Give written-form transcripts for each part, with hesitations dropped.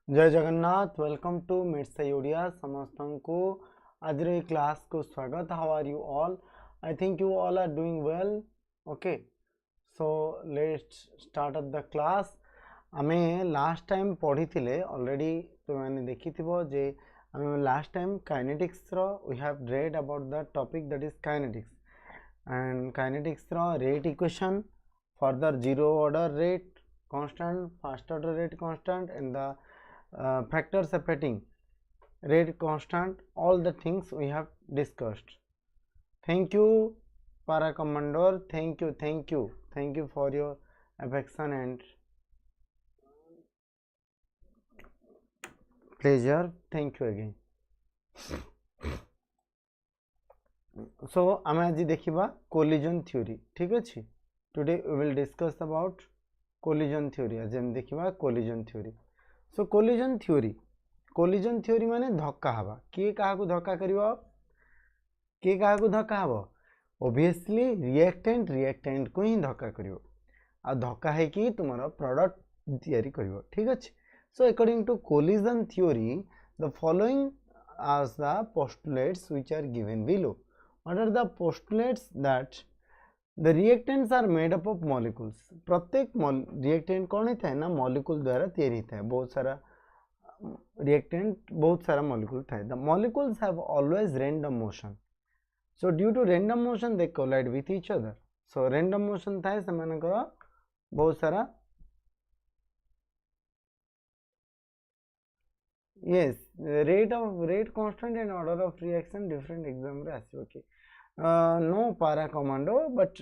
जय Jagannath. Welcome to CHSE Odia. समस्त को आज रे क्लास को स्वागत। How are you all? I think you all are doing well. Okay, so let's start up the class. आमे लास्ट टाइम पढ़ी थिले ऑलरेडी, तो मैंने देखी थिबो जे आमे लास्ट टाइम काइनेटिक्स रो we have read about the topic that is kinetics and kinetics रो rate equation, further zero order rate constant, first order rate constant, and the factors affecting rate constant, all the things we have discussed. Thank you para commander, thank you for your affection and pleasure. Thank you again. So आम आज देखा collision theory. ठीक अच्छे, today we will discuss about collision theory. आज हम देखा collision theory. So collision theory माने धक्का हवा। किए क्या धक्का करिवो, किए क्या धक्का हबो? ओबियसली रिएक्टेंट को ही धक्का करिवो। आ धक्का है कि तुमरो प्रोडक्ट तैयारी करिवो। ठीक अच्छे। So according to collision theory the following as the postulates which are given below. What are the postulates? That the reactants are made up of molecules. प्रत्येक reactant कौन होता है ना, molecule द्वारा तैयारी होता है। बहुत सारा reactant, बहुत सारा molecule था। The molecules have always random motion. So due to random motion they collide with each other. So random motion था सेमानकर बहुत सारा, yes, rate constant and order of reaction different exam रे आसी। okay, no para commando, but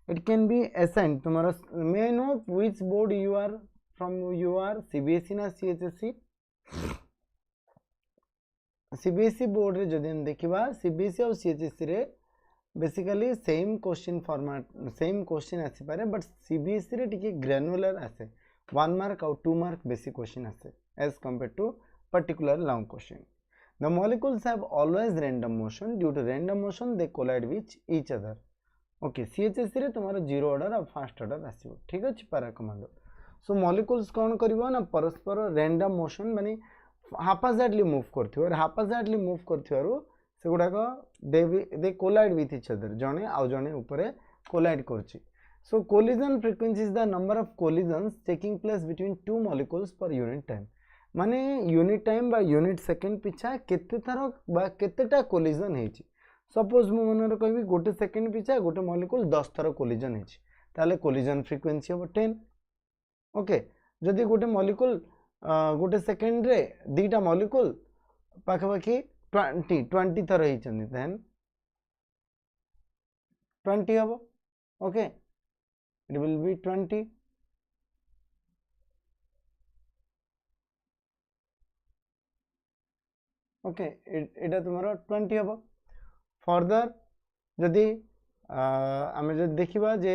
it can be assigned तुम्हारा। may I know which board you are from? You are CBSE ना CHSE? CBSE board रे जदि हम देखिबा, CBSE और CHSE रे basically same question format, same question आसी पारे, बट CBSE रे टिके ग्रैनुलर आसे, 1 मार्क और 2 मार्क बेसी क्वेश्चन आसे as compared to particular long question. The molecules have always random motion. Due to random motion they collide with each other. Okay, CHSE रे तुम्हारा जीरो ऑर्डर और fast order आसीबो। ठीक अछि पारा कमांडो। सो molecules कोन करिवो ना, परस्पर रैंडम मोशन माने हापाजार्डली move करथियो, और हापाजार्डली मूव करथियारो सेगुडा को they collide with each other, जणे आ जणे ऊपर कोलाइड करछि। So collision frequency is the number of collisions taking place between two molecules per unit time. माने यूनिट टाइम बा यूनिट सेकेंड पिछा केते थर बा केतेटा कोलिजन हेछि। सपोज मु मनर कहबी गोटे सेकेंड पिछा गोटे मॉलिक्यूल 10 थर कोलिजन हेछि, ताले कोलिजन फ्रीक्वेंसी हो 10। ओके, जदि गोटे मॉलिक्यूल गोटे सेकेंड रे दीटा मॉलिक्यूल पाखपाखी 20 थर हेछन, देन 20 हबो। Okay, it will be 20। Okay, एटा तुम्हारा 20 हम। फर्दर जदि आम जब देखा जे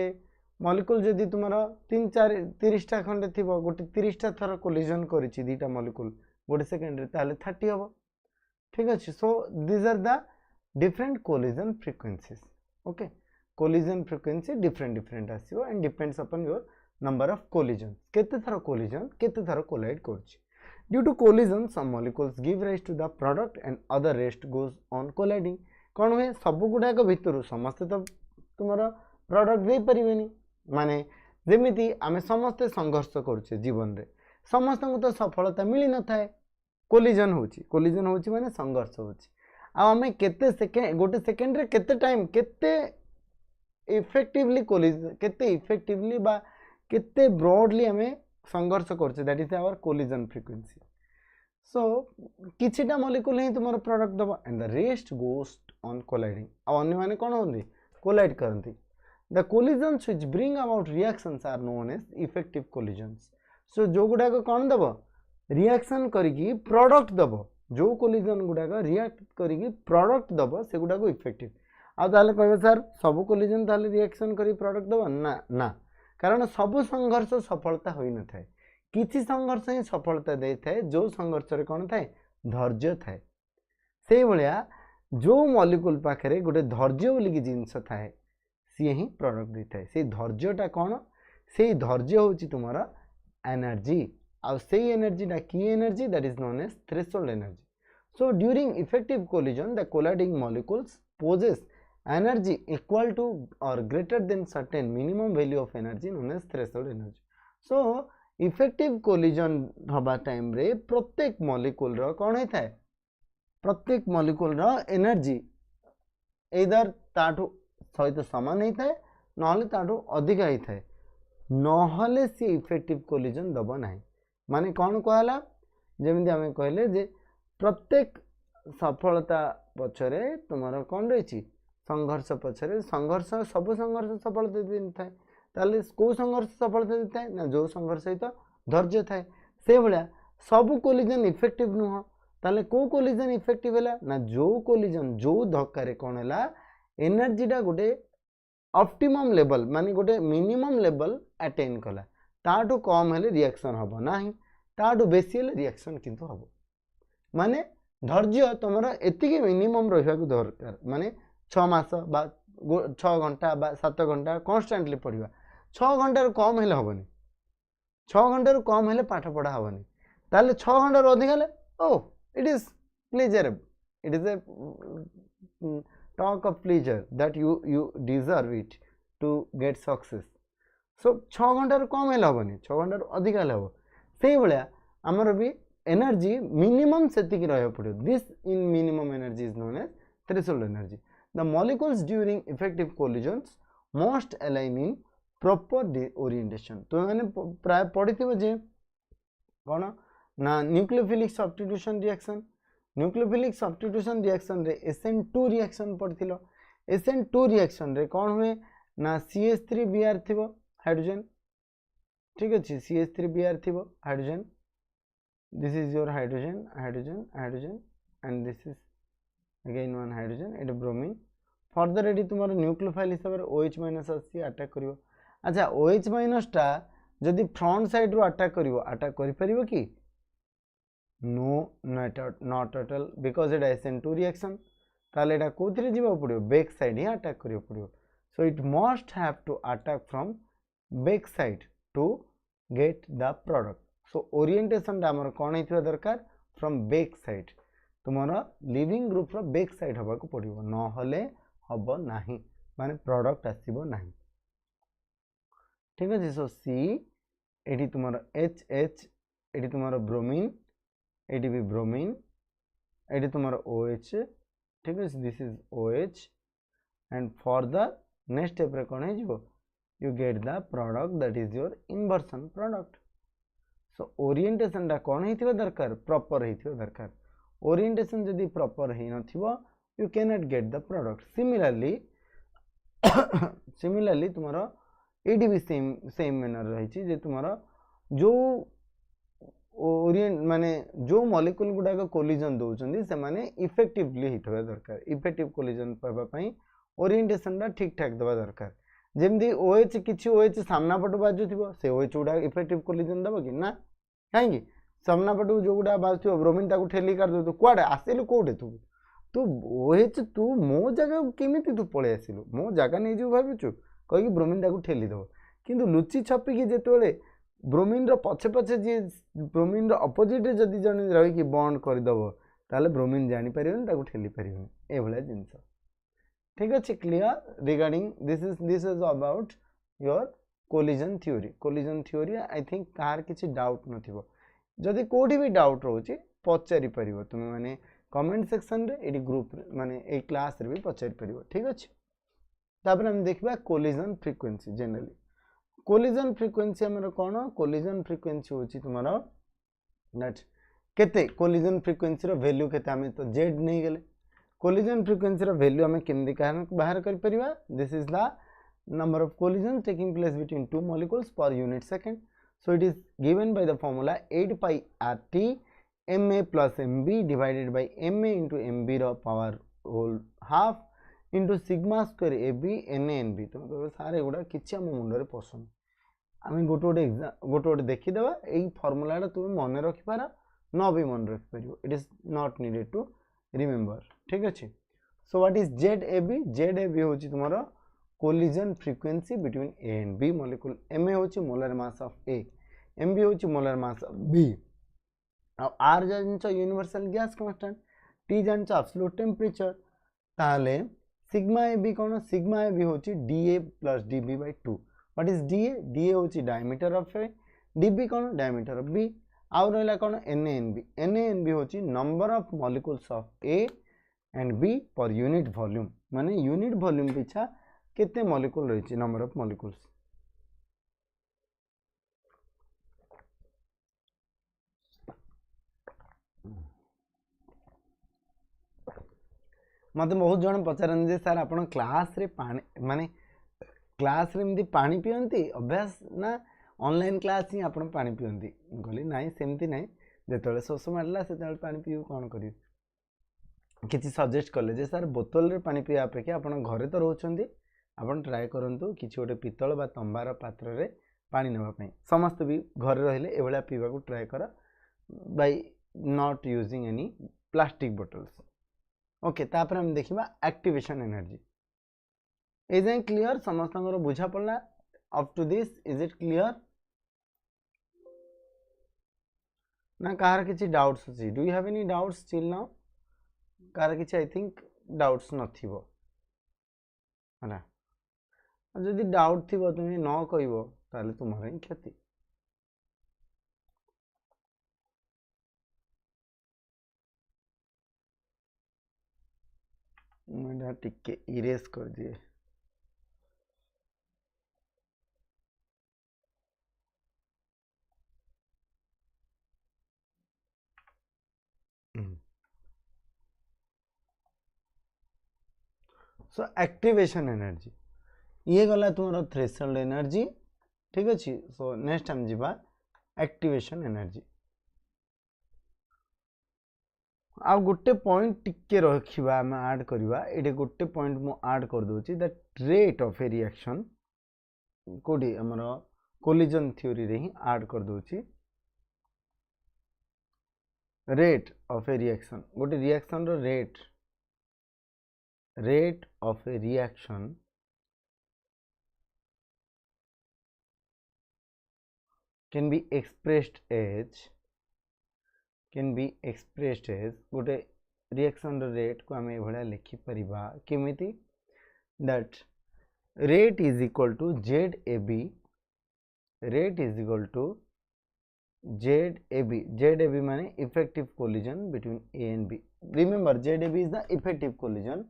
मॉलिक्यूल जदि तुम्हारा 30टा खंडे थी, गोटे 30टा थर कोलिजन करिछि दीटा मॉलिक्यूल गोटे सेकेंड रे, ताले 30 हम। ठीक अच्छे। So this are the different collision frequencies. Okay, collision frequency different आसीबो and depends upon your number of collision, केते थर कोलिजन केते थर कोलाइड करछि। Due to collision, some molecules give rise to the product and other rest goes on colliding. कौन हुए? सब गुड़ाक भितर समस्ते तो तुम्हारा प्रोडक्ट दे परिवेनी। माने जेमिति आमे समस्ते संघर्ष करुचे जीवन रे, समस्त को तो सफलता मिली न थाए। कोलिजन होची माने संघर्ष होची। आ आमे केते सेकेंड, गोटे सेकेंड रे केते टाइम, केते इफेक्टिवली कोलिजन, केते इफेक्टिवली बा केते ब्रॉडली आमे संघर्ष करछे, that is our collision frequency. So किछिटा मॉलिक्यूल ही तुमर प्रोडक्ट दबा and the rest goes on colliding. आ अन्य माने कोन होंदी? कोलाइड करंती। The collisions which bring about reactions are known as effective collisions. So जो गुडा को कोन दबो? रिएक्शन करिकी प्रोडक्ट दबो। जो कोलिजन गुडा को रिएक्ट करिकी प्रोडक्ट दबो से गुडा को इफेक्टिव। आ ताले कहबे सर सब कोलिजन ताले रिएक्शन करी प्रोडक्ट दबो ना? ना, कारण सब संघर्ष सफलता होई न थाए, किछि संघर्ष ही सफलता दे थाए। जो संघर्ष रे कोन थाए? धैर्य थाए। सेही भलिया जो मॉलिक्यूल पाखरे गोटे धैर्य बोली कि जिंस थाए, सी ही प्रोडक्ट दे थाए। से धैर्यटा कोन? से धैर्य होची तुम्हारा एनर्जी। ଆଉ ସେଇ ଏନର୍ଜିଟା କି energy that is known as threshold energy. So during effective collision the colliding molecules possess energy equal to or greater than certain minimum value of energy known as threshold energy. So effective collision हवा time रे प्रत्येक molecule रो कौन होता है प्रत्येक molecule रो energy इधर ताठू सहित समान होता है नहले ताठू अधिक होता है नहले सी इफेक्टिव कोलिजन दब ना माने कौन कहला जमी आम कहले जे प्रत्येक सफलता पछरे तुमर कौन रही संघर्ष पछरे संघर्ष सब संघर्ष सफलता दी था ताले को संघर्ष सफलता देता है ना जो संघर्ष सहित धैर्य थाए से भाया सब कोलिजन इफेक्टिव नुह ताले को कोलिजन इफेक्टिव है ना जो कोलिजन जो धक्का कौन है एनर्जीटा गोटे ऑप्टिमम लेवल माने गोटे मिनिमम लेवल अटेन कला ताठू कम हेले रिएक्शन हम ना ताठू बेसी हेले रिएक्शन किंतु हम माने धैर्य तुम एति मिनिमम रहा दरकार माने 6 मास बा 6 घंटा बा 7 घंटा कन्स्टांटली पढ़ा 6 घंटार कम हेले हेनी 6 घंटार कम हेले पाठ पढ़ा हेनी ताले 6 घंटार अधिक हेले ओ it is pleasure it is a talk of pleasure that you deserve it to get success. So 6 घंटार कम हेले हेनी 6 घंटार अधिक हेले हम से भाया आमर भी एनर्जी मिनिमम सेतिक रहा पड़ो this in minimum energy is known as threshold energy. The molecules during effective collisions must align in proper orientation. तो मैंने प्राय पढ़ी थी जे कौन ना nucleophilic substitution reaction nucleophilic substitution reaction रे SN2 रिएक्शन पढ़थिलो SN2 रिएक्शन रे कौन हुए ना CH3Br थिबो हाइड्रोजन ठीक अछि CH3Br थिबो hydrogen this is your hydrogen hydrogen hydrogen and this is again one hydrogen at bromine further एटी तुम न्यूक्लियोफाइल हिसाब से OH माइनस आसी अटैक करिवो अच्छा OH माइनस टा जदि फ्रंट साइड रो अटैक करिवो अटैक करि परिवो कि no not at all because it SN2 reaction ताले एटा कोथरे जीवा पड़ियो बैक साइड ही अटैक करियो पड़ियो so it must have to attack from back side to get the product so orientation हमर कोन हितवा दरकार फ्रॉम बैक साइड तुमर लिविंग ग्रुप रो बैक साइड हबा को पड़ियो न हले हबो नाही माने प्रोडक्ट आसीबो नाही ठीक अछि सो C एटी तुमर HH एटी तुमर ब्रोमीन एटी भी ब्रोमीन एटी तुमर OH ठीक अछि this is OH and further next step रे कोन हे जिवो you get the product that is your inversion product so orientation दा कोन हेतिबा दरकार प्रॉपर हेतिबा दरकार ओरिएंटेशन जदि प्रॉपर है नथिबो you can not get the product similarly तुम्हारा एडी भी सेम मैनर रही जे तुम्हारा जो ओरिएंट माने जो मॉलिक्यूल गुडा को कोलिजन दउचंदी से माने इफेक्टिवली हितबा दरकार इफेक्टिव कोलिजन पाबा पई ओरिएंटेशन दा ठीक ठाक दबा दरकार जेमदी OH किछि OH सामना पटु बाजुथिबो से OH गुडा इफेक्टिव कोलिजन दबो कि ना काहेकि सामना पटू जो गुड़ा बाजू ब्रोमीन ताको ठेली कर दो तो कुआडे आसिलु कोडे तू तू OH तू मो जगह केमिति तू पळे आसिलु मो जगह नै जो भाबिचु कहि ब्रोमीन ताको ठेली दबो किंतु लुची छपी कि जेतोले ब्रोमीन रो पछे पछे जे ब्रोमीन रो अपोजिट रे जदी जने रही कि बॉन्ड कर दबो ताले ब्रोमीन जानि परिबन ताको ठेली परिबन ए भला जिंस ठीक अछि clear regarding this is about your collision theory I think car किछि डाउट नथिबो जदि कोठी भी डाउट रोचे पचारि परिबो तुम माने कमेंट सेक्शन रे एडी ग्रुप माने ए क्लास रे भी पचारि परिबो ठीक अछि तापर हम देखबा collision frequency generally collision frequency हमर कोन कोलिजन फ्रीक्वेंसी होची तुम्हारा दैट केते कोलिजन फ्रीक्वेंसी रो वैल्यू केते हमें तो z नहीं गेले कोलिजन फ्रीक्वेंसी रो वैल्यू हमें केमदी कारण बाहर कर परिबा this is the number of collision taking place between two molecules per unit second. So it is given by the formula 8 pi RT Ma plus Mb divided by Ma into Mb रो power whole half into sigma square AB Na Nb. तुम कहबे सारे गुडा किछि हम मुंड रे पसंद आमे गोटे गोटे देखि देबा एई फार्मूला रा तुम मन रखि पारा न भी मन रखि परियो it is not needed to remember ठीक अछि. सो व्हाट इज ZAB होछि तुम्हारा collision frequency between A and B molecule. Ma होची molar mass of A, M B हूँ मोलार मास बी आर जान यूनिवर्सल गैस कांस्टेंट टी जान absolute temperature ताले sigma A B कौन sigma A B हूँ D A plus D B by 2 what is D A हूँ diameter of A D B कौन diameter of B आउ रहा कौन एन एन बी हूँ number of molecules of A and B per unit volume माने unit volume पिछा केते molecule रही number of molecules मत बहुत जन पचारन सर आप क्लास रे पानी माने क्लास रे एमती पानी पियंती अभ्यास ना ऑनलाइन क्लास ही आप पानी पियंती कहली नाई सेमती नाई जो शोष मारला से पानी पीऊ कौन कर किसी सजेस्ट कले जे सर बोतल रे पानी पिया अपेक्षा आप घरे तो रोचंती आप ट्राए करूँ कि गोटे पितल बा तंबार पात्र रे पानी नापी समस्त भी घरे रहिले एभलिया पीवा को ट्राए कर by not using any plastic bottles okay तापर हम देखिबा activation energy is it clear समस्त बुझा पड़ला up to this is it clear ना कहार किसी डाउट्स अछि do you have any doubts till now कहार किसी आई थिंक डाउट्स नथिबो हला जदि डाउट थिबो तुम न कहबो ताले तुम्हारे ही क्षति मैं टिके इरेज कर दिए सो एक्टिवेशन एनर्जी ये गला तुम्हारा थ्रेशोल्ड एनर्जी ठीक अच्छे सो नेक्स्ट हम जीवा एक्टिवेशन एनर्जी आ गोटे पॉइंट टिके रखिबा हम ऐड करबा एटे गोटे पॉइंट मु ऐड कर दोची that rate of a reaction कोडी हमर कोलिजन थ्योरी रे ही ऐड कर दोची रेट ऑफ ए रिएक्शन गोटे रिएक्शन रो rate of a reaction can be expressed as गोटे रिएक्शन रेट को आम ये लिखि परिबा केमिति that rate is equal to Z A B rate is equal to Z A B माने effective collision between A and B remember Z A B is the effective collision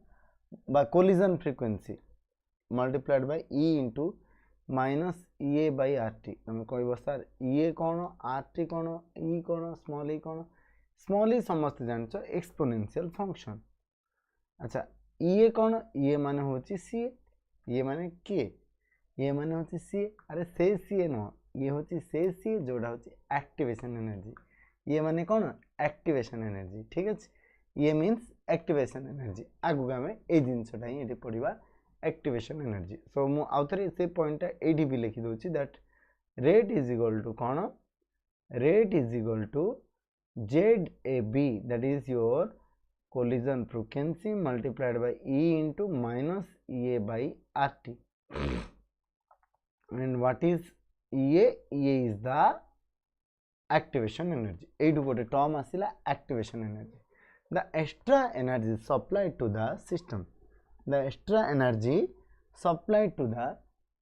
by collision frequency multiplied by E into minus EA by RT तुम कह sir EA कौन RT कौन E कौन small ई समस्त जानच exponential function अच्छा EA कौन EA माने होची सी ये माने के ये माने होची सी अरे से सी नो ये होची से सी जोड़ा होची एक्टिवेशन एनर्जी ये माने कौन एक्टिवेशन एनर्जी ठीक है ये मीन्स एक्टिवेशन एनर्जी आगु आम ये जिनसा ही पढ़ा एक्टिवेशन एनर्जी सो मु आउ थे से पॉइंट ये भी लिखी दूसरी that rate is equal to कौन rate is equal to Z A B that is your collision frequency multiplied by E into minus E A by R T and what is E is the activation energy ये गोटे term आसला activation energy the extra energy supplied to the system the extra energy supplied to the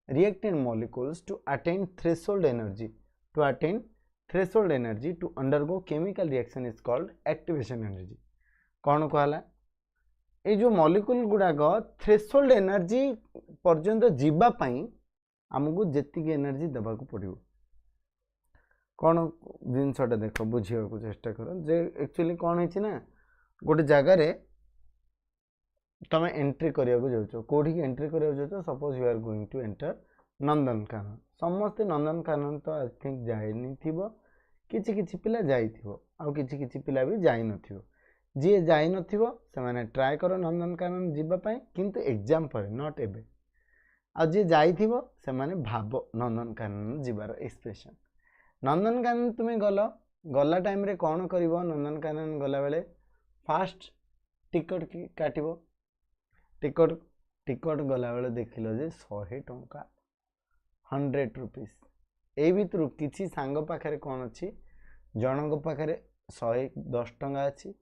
reactant molecules to attain threshold energy to undergo chemical reaction is called activation energy कौन कहला ये जो molecule गुड़ाक threshold energy पर्यंत जीवा पाई आमको जेतिक energy देवा पड़ो कौन जिनसा देख बुझा चेष्टा कर जे एक्चुअली कौन है ना गोटे जगार तुम एंट्री करने जाओ कौटी एंट्री करने जाओ suppose you are going to enter Nandankanan समस्ते नंदनकानन तो आई थिंक जानी किसी किसी पिला जाइथिबो आउ किसी पिला भी जाई नथिबो जी जाई नथिबो से माने ट्राई करो नंदनकानन जीवा पाई किंतु एग्जाम पर नॉट एबे आ जी जाइथिबो से माने भाबो नंदनकानन जीवार एक्सप्रेशन नंदनकानन तुम्हें गला टाइम रे कौन करिवो नंदनकानन गला बेले फास्ट टिकट काटो टिकट गला बेले देख लो जे 100 टंका 100 रुपीस ए भितर किसी सांग पाखे कौन अच्छी जनक पाखे 110 टंका अच्छी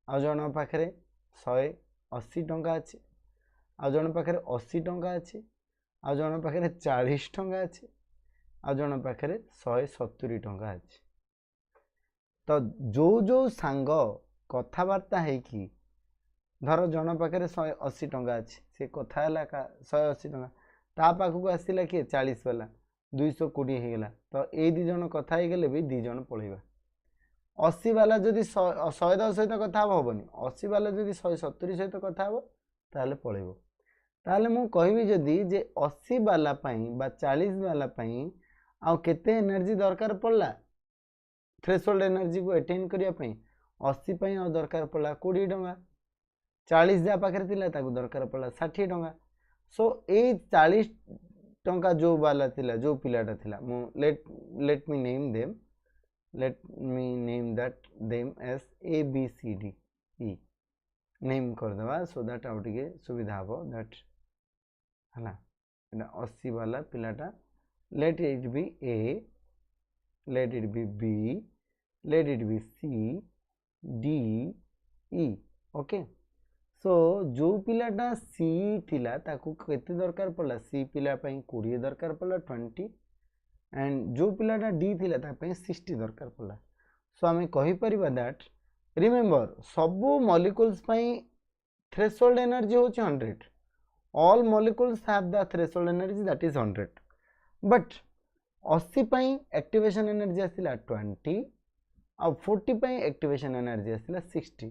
आ जन पाखे 180 टंका अच्छी आ जन पाखे 80 टंका अच्छी आ जन पाखे 40 टंका अच्छी आ जन पाखे 170 टंका अच्छी। तो जो जो सांग कथबार्ता है कि धर जन पाखे 180 टंका अच्छी से कथा है 180 टंका ता पाखक आसला किए 40 वाला 220 होगा तो ये दी जन कथा गले भी दी जन पलैबा 80 वाला जदि 110 सहित कथा हेनी 80 वाला जदि 170 सहित कथा हे ताले पलैब ताले मु कहबी जदि जे 80 वाला बा 40 वाला आउ केते एनर्जी दरकार पड़ला थ्रेशोल्ड एनर्जी को अटेन करने 80 आउ दरकार पड़ला 20 टंका 40 जहाँ पाखे थिला ताकू दरकार पड़ला 60 टंका। सो ए 40 टंका जो वाला थिला जो पिलाटा थिला मु let me name them let me name that them as A B C D E name कर देवा सो दैट आउ टिके सुविधा हो दैट हला एटा 80 वाला पिलाटा let it be A let it be B let it be C D E okay. So जो पिलाटा C थिला ताकू केते दरकार पड़ला C पिला पई 20 दरकार पड़ला 20 एंड जो पिलाटा डी थिला ता पई 60 दरकार पड़ला। सो आमे कहि परिबा दैट रिमेंबर सबु मॉलिक्यूल्स पई थ्रेशोल्ड एनर्जी होची 100 all molecules have the threshold energy that is 100 but 80 पई एक्टिवेशन एनर्जी आसिला 20 आ 40 पई एक्टिवेशन एनर्जी आसिला 60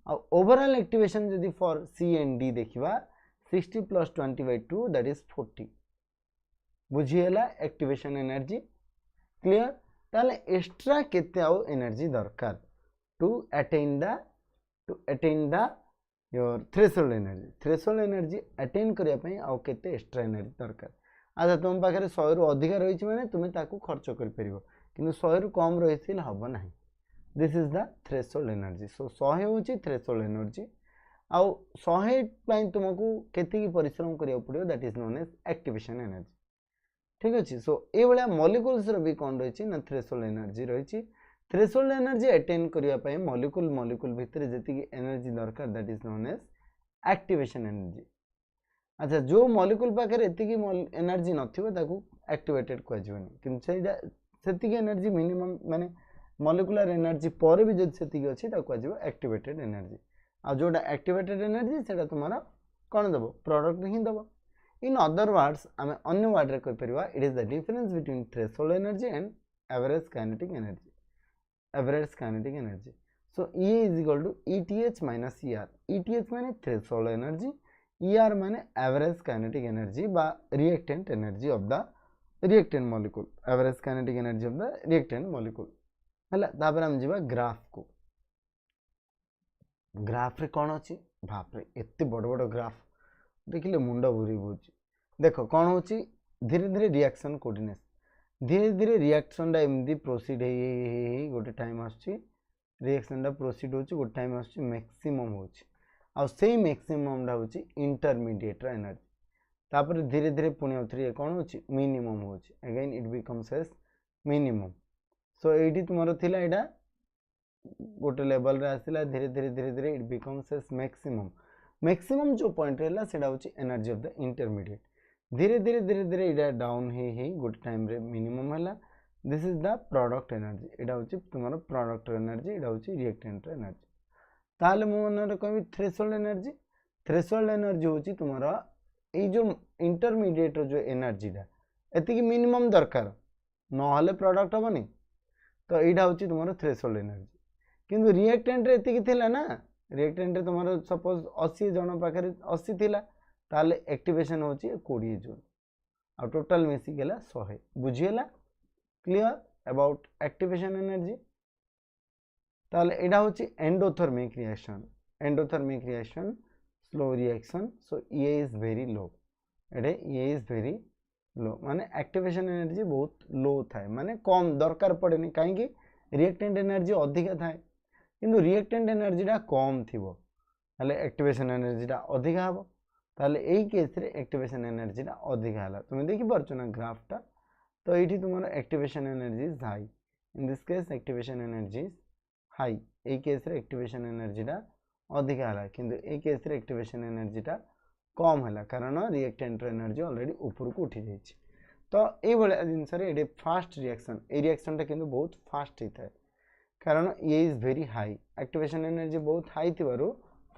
आ ओवरऑल एक्टिवेशन जदी फॉर सी एंड डी देखिबा 60 प्लस 20/2 दैट इज 40 बुझीला एक्टिवेशन एनर्जी क्लियर ताले एक्स्ट्रा केते आउ एनर्जी दरकार to attain the your threshold energy attain करिया पई आउ केते एक्स्ट्रा एनर्जी दरकार। अच्छा तुम पाखे 100 रु अधिक रही माने तुम ताकू खर्च कर परिबो किंतु 100 रु कम रही हबो नाही this is the threshold energy. So 100 होची थ्रेशोल्ड एनर्जी आउ 100 पई तुमको केते की परिश्रम करिया पड़ियो that is known as activation energy ठीक अच्छे। सो ये भाया मॉलिक्यूल्स भी कौन रही ना थ्रेशोल्ड एनर्जी रही थ्रेशोल्ड एनर्जी अटेन करने मॉलिक्यूल भितर जी एनर्जी दरकार that is known as activation energy. अच्छा जो मॉलिक्यूल पाखे एतिकी एनर्जी नथिबो एक्टिवेटेड कहजोनी किंतु एनर्जी मिनिमम माने मॉलिक्यूलर एनर्जी पर भी जब से अच्छी कहजो एक्टिवेटेड एनर्जी आ जोटा एक्टिवेटेड एनर्जी से तुम्हारा कौन दब प्रोडक्ट ही दब। In other words, आम अन्य वर्ड रे कहि परिबा it is the difference between threshold energy and average kinetic energy. Average kinetic energy. So E is equal to ETH minus ER. ETH माने threshold energy, ER माने average kinetic energy बा reactant energy of the reactant molecule. Average kinetic energy of the reactant molecule. हला तापर हम जिबा graph को। Graph रे कोन अछि बाप रे एते बड़ बड़ ग्राफ देखिले मुंड बुरी बुझ देख कौन हो धीरे धीरे रिएक्शन कोऑर्डिनेशन धीरे धीरे रिएक्शन टा एमदी प्रोसीड हे गोटे टाइम रिएक्शन टा प्रोसीड होची गोटे टाइम मैक्सिमम होची आ सेही मैक्सिमम टा होची इंटरमीडिएट एनर्जी तापर धीरे धीरे पुणी आउथरे कौन होची मिनिमम होची again it becomes as minimum. So एटी तुमरो थिला एटा गोटे लेवल रे आसिला धीरे धीरे धीरे धीरे it becomes as maximum maximum जो पॉइंट रहला सेटा होची एनर्जी ऑफ द इंटरमीडिएट धीरे धीरे धीरे धीरे इडा डाउन हे गोटे टाइम रे मिनिमम हला this is the product energy एटा होची तुम्हारा प्रोडक्ट एनर्जी एटा होची रिएक्टेंट एनर्जी। ताले मो मन रे कहबी थ्रेशोल्ड एनर्जी होची तुम्हारा ए जो इंटरमीडिएट जो एनर्जी दा एति की मिनिमम दरकार न हले प्रोडक्ट हबनी तो एटा होची तुम्हारा थ्रेशोल्ड एनर्जी किंतु रिएक्टेंट रे एति की थिला ना रिएक्टेंट रे तुम्हारा सपोज 80 जन पाखे 80 थिला ताले एक्टिवेशन होची 20 जून आ टोटल मिसी गेला 100 बुझियला क्लियर अबाउट एक्टिवेशन एनर्जी। ताले एडा होची एंडोथर्मिक रिएक्शन स्लो रिएक्शन। सो ये इज वेरी लो एडे ये इज वेरी लो माने एक्टिवेशन एनर्जी बहुत लो थाए माने कम दरकार पड़ेनी कहीं रिएक्टेंट एनर्जी अधिक थाए किंतु रिएक्टेंट एनर्जी टा कम थिबो ताले एक्टिवेशन एनर्जी टा अधिक हबो ताले एई केस रे एक्टिवेशन एनर्जी टा अधिक हला तुम देखि परछो ना ग्राफ टा तो ये तुम activation energy is high, in this case activation energy is high, A case रे एक्टिवेशन एनर्जीटा अधिका है किंतु ए केस रे एक्टिवेशन एनर्जीटा कम है कारण रिएक्टेंट एनर्जी ऑलरेडी ऊपर को उठी जाइए। तो ये जिनस ये फास्ट रिएक्शन, ये रिएक्शन टा किंतु बहुत फास्ट होता है कारण ये is very high, activation energy बहुत हाई थी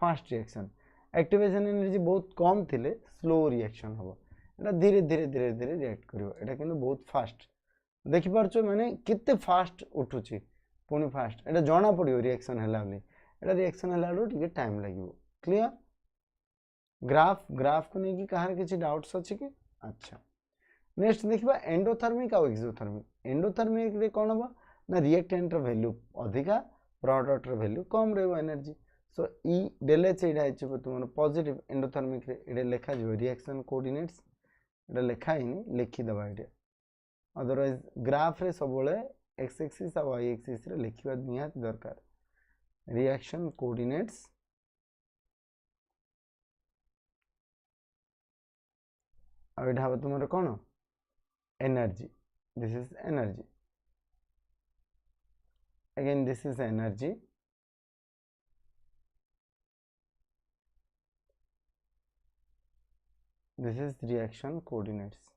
फास्ट रिएक्शन, एक्टिवेशन एनर्जी बहुत कम थिले स्लो रिएक्शन हम, एटा धीरे धीरे धीरे धीरे रिएक्ट करिवो, एटा किंतु बहुत फास्ट देखि पारछो माने कितने फास्ट उठुची पुणी फास्ट, एटा जणा पड़ियो रिएक्शन हैला बोली, एटा रिएक्शन हैला रो टिके टाइम लागिवो। क्लियर? ग्राफ को नहीं कि कहार किसी डाउट्स अछि कि? अच्छा नेक्स्ट देखिबा एंडोथर्मिक आ एक्सोथर्मिक। एंडोथर्मिक रे कोन हो ना रिएक्टेंट रो वैल्यू अधिका, प्रोडक्ट रो वैल्यू कम रहबो एनर्जी। सो ई डेल एच एटा है तुम पॉजिटिव एंडोथर्मिक रे एटा लिखा जो रिएक्शन कोऑर्डिनेट्स, एटा लिखा हिनी लिखि दबा एटा, अदरवाइज ग्राफ रे सबले एक्स एक्सिस आ वाई एक्सिस रे लिखिबा निहात दरकार। रिएक्शन कोऑर्डिनेट्स आ एटा हम तुमरे कोन energy, this is energy, again this is energy, this is reaction coordinates।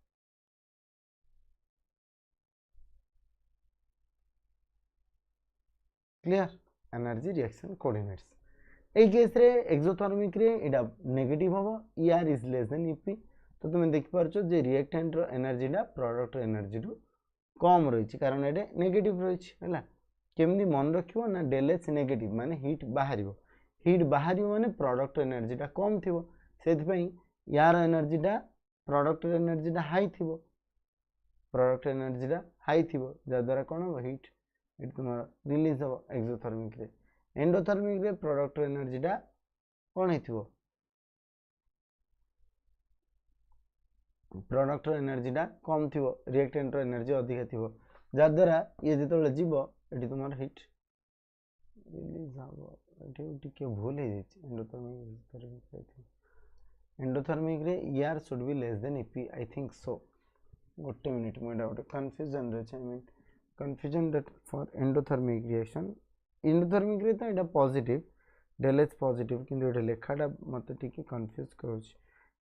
Clear? Energy reaction coordinates. A case रे एक्सोथर्मिक रे एटा नेगेटिव होबो, ER is less then EP. तो तुम देख पारछो जे reactant रो एनर्जीटा product रो energy रु कम रही कारण ये नेगेटिव रही है। केमती मन रखियो ना डेल एच नेगेटिव माने हीट बाहर, हीट बाहर माने प्रोडक्ट एनर्जीटा कम थी से यार एनर्जीटा प्रोडक्ट एनर्जीटा हाई थी, प्रोडक्ट एनर्जीटा हाई थी जद्वारा कौन हम हीट तुम रिलीज हम एक्सोथर्मिक रे। एंडोथर्मिक रे प्रोडक्ट एनर्जीटा कौन हो प्रोडक्ट एनर्जीटा कम थी, रिएक्टेंट एनर्जी अधिका थी जद्वारा ये जो जीव ये तुम हिट रिलीज हम टे भूल एंडोथर्मिक रे ER should be less than EP I think सो। गोटे मिनिट मुझे गोटे कन्फ्यूजन रही I mean confusion that for endothermic reaction. Endothermic रे तो यहाँ पॉजिटिव डेल एच पॉजिटिव किंतु ये लेखाटा मत टिके कन्फ्यूज कर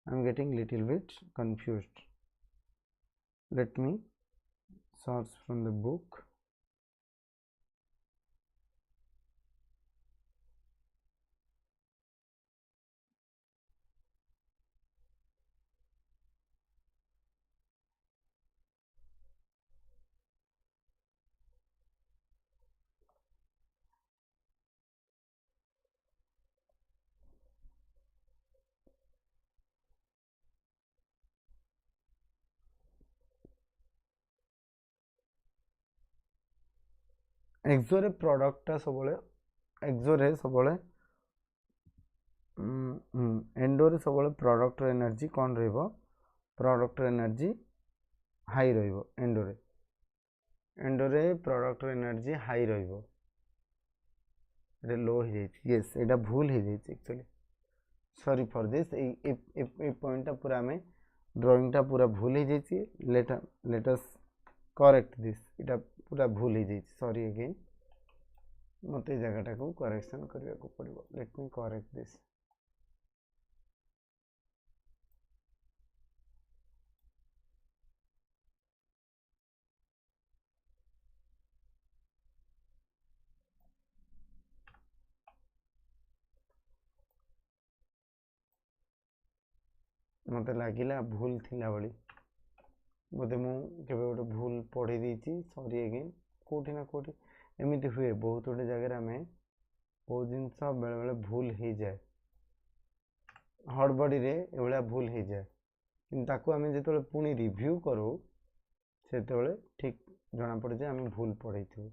I'm getting little bit confused. Let me search from the book. एक्सोरे प्रोडक्टा सब एक्सोरे सब एंडोरे सब प्रोडक्ट एनर्जी कौन रहिबो प्रोडक्ट एनर्जी हाई रहिबो एंडोरे, एंडोरे प्रोडक्ट एनर्जी हाई रहिबो, लो हो जाइए यस एटा भूल हो जाइए actually sorry for this A point पूरा आम ड्राइंगटा पूरा भूल हो जाइए लेट अस करेक्ट दिस एटा पूरा भूल हो जाइए सॉरी अगेन मत जगटा को करेक्शन करने को पड़ो लेट मी करेक्ट दिस। मत लगिला भूल थिला बड़ी बोधे मुझे गोटे भूल पढ़ी देती सॉरी अगेन कोठी ना कोठी एमती हुए बहुत गोटे जगह आम बहुत जिनस बेले बेले भूल हो जाए हड़बड़ी रे एभलिया भूल हो जाए कि आम जो पुणी रिव्यू करूँ से ठीक जना पड़े आम भूल पढ़े थी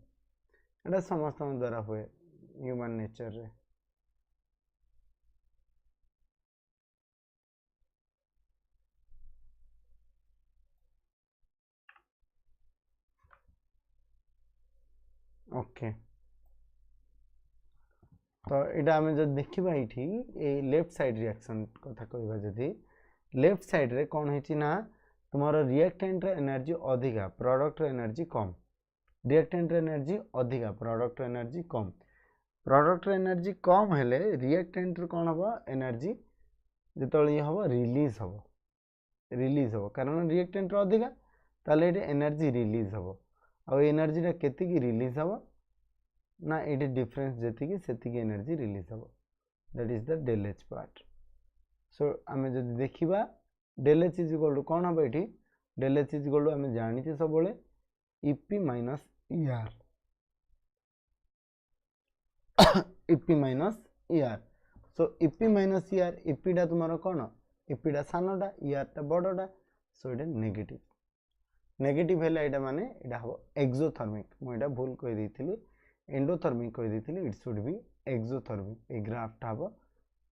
एटा समस्त द्वारा हुए ह्यूमन नेचर रे। ओके तो यहाँ आम जो देखा ये लेफ्ट साइड रिएक्शन कथा कहवा जदि लेफ्ट साइड रे कौन है ना तुम्हारा रिएक्टेंट एनर्जी अधिका प्रोडक्ट एनर्जी कम रिएक्टेंट एनर्जी अधिका प्रोडक्ट एनर्जी कम प्रोडक्ट एनर्जी कम हेले रिएक्टेंट कौन हम एनर्जी जो ये हम रिलीज हम कारण रिएक्टेंट अधिका ताले एनर्जी रिलीज हम आ एनर्जीटा केतिकी रिलीज हम ना ये डिफरेंस जी से energy release hmm that is the del H part so um जो देखा del H is equal to कौन हम ये del H is equal to um जानी सब EP minus ER EP minus ER so EP minus ER इपीटा तुम कौन इपीटा सानटा ईआरटा बड़टा सो ये नेगेटिव नेगेटिव है यहाँ माने यहाँ हम एक्सोथर्मिक मुझे भूल कही एंडोथर्मिक कही इट शुड बी एक्सोथर्मिक ए ग्राफटा हम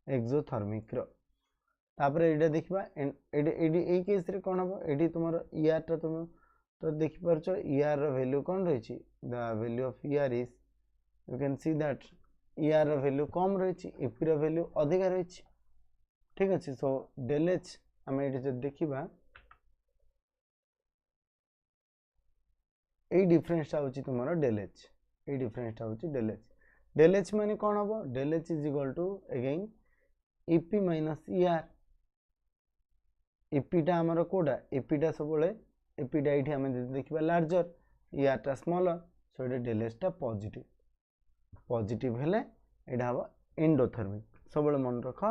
एक्सोथर्मिक तापर ये देखा ये केस रे कौन हम ये तुम ईआरटा तुम तो देखिपार ईआर वैल्यू कौन रही the value of ER is you can see that ER value कम रही इपी वैल्यू अधिका रही ठीक अच्छे सो डेल एच आम ये जो देखा ये डिफरेंसटा हूँ तुम डेल एच ये डिफरेंसटा हूँ डेल एच माने कौन hmm del H is equal to again EP minus ER इपीटा आमर कोटा इपीटा सब इपीटा ये आम देखा लार्जर ईआरटा स्मॉलर सो ये डेल एचटा पॉजिटिव पॉजिटिव हेले यहाँ हम एंडोथर्मिक सब मन रख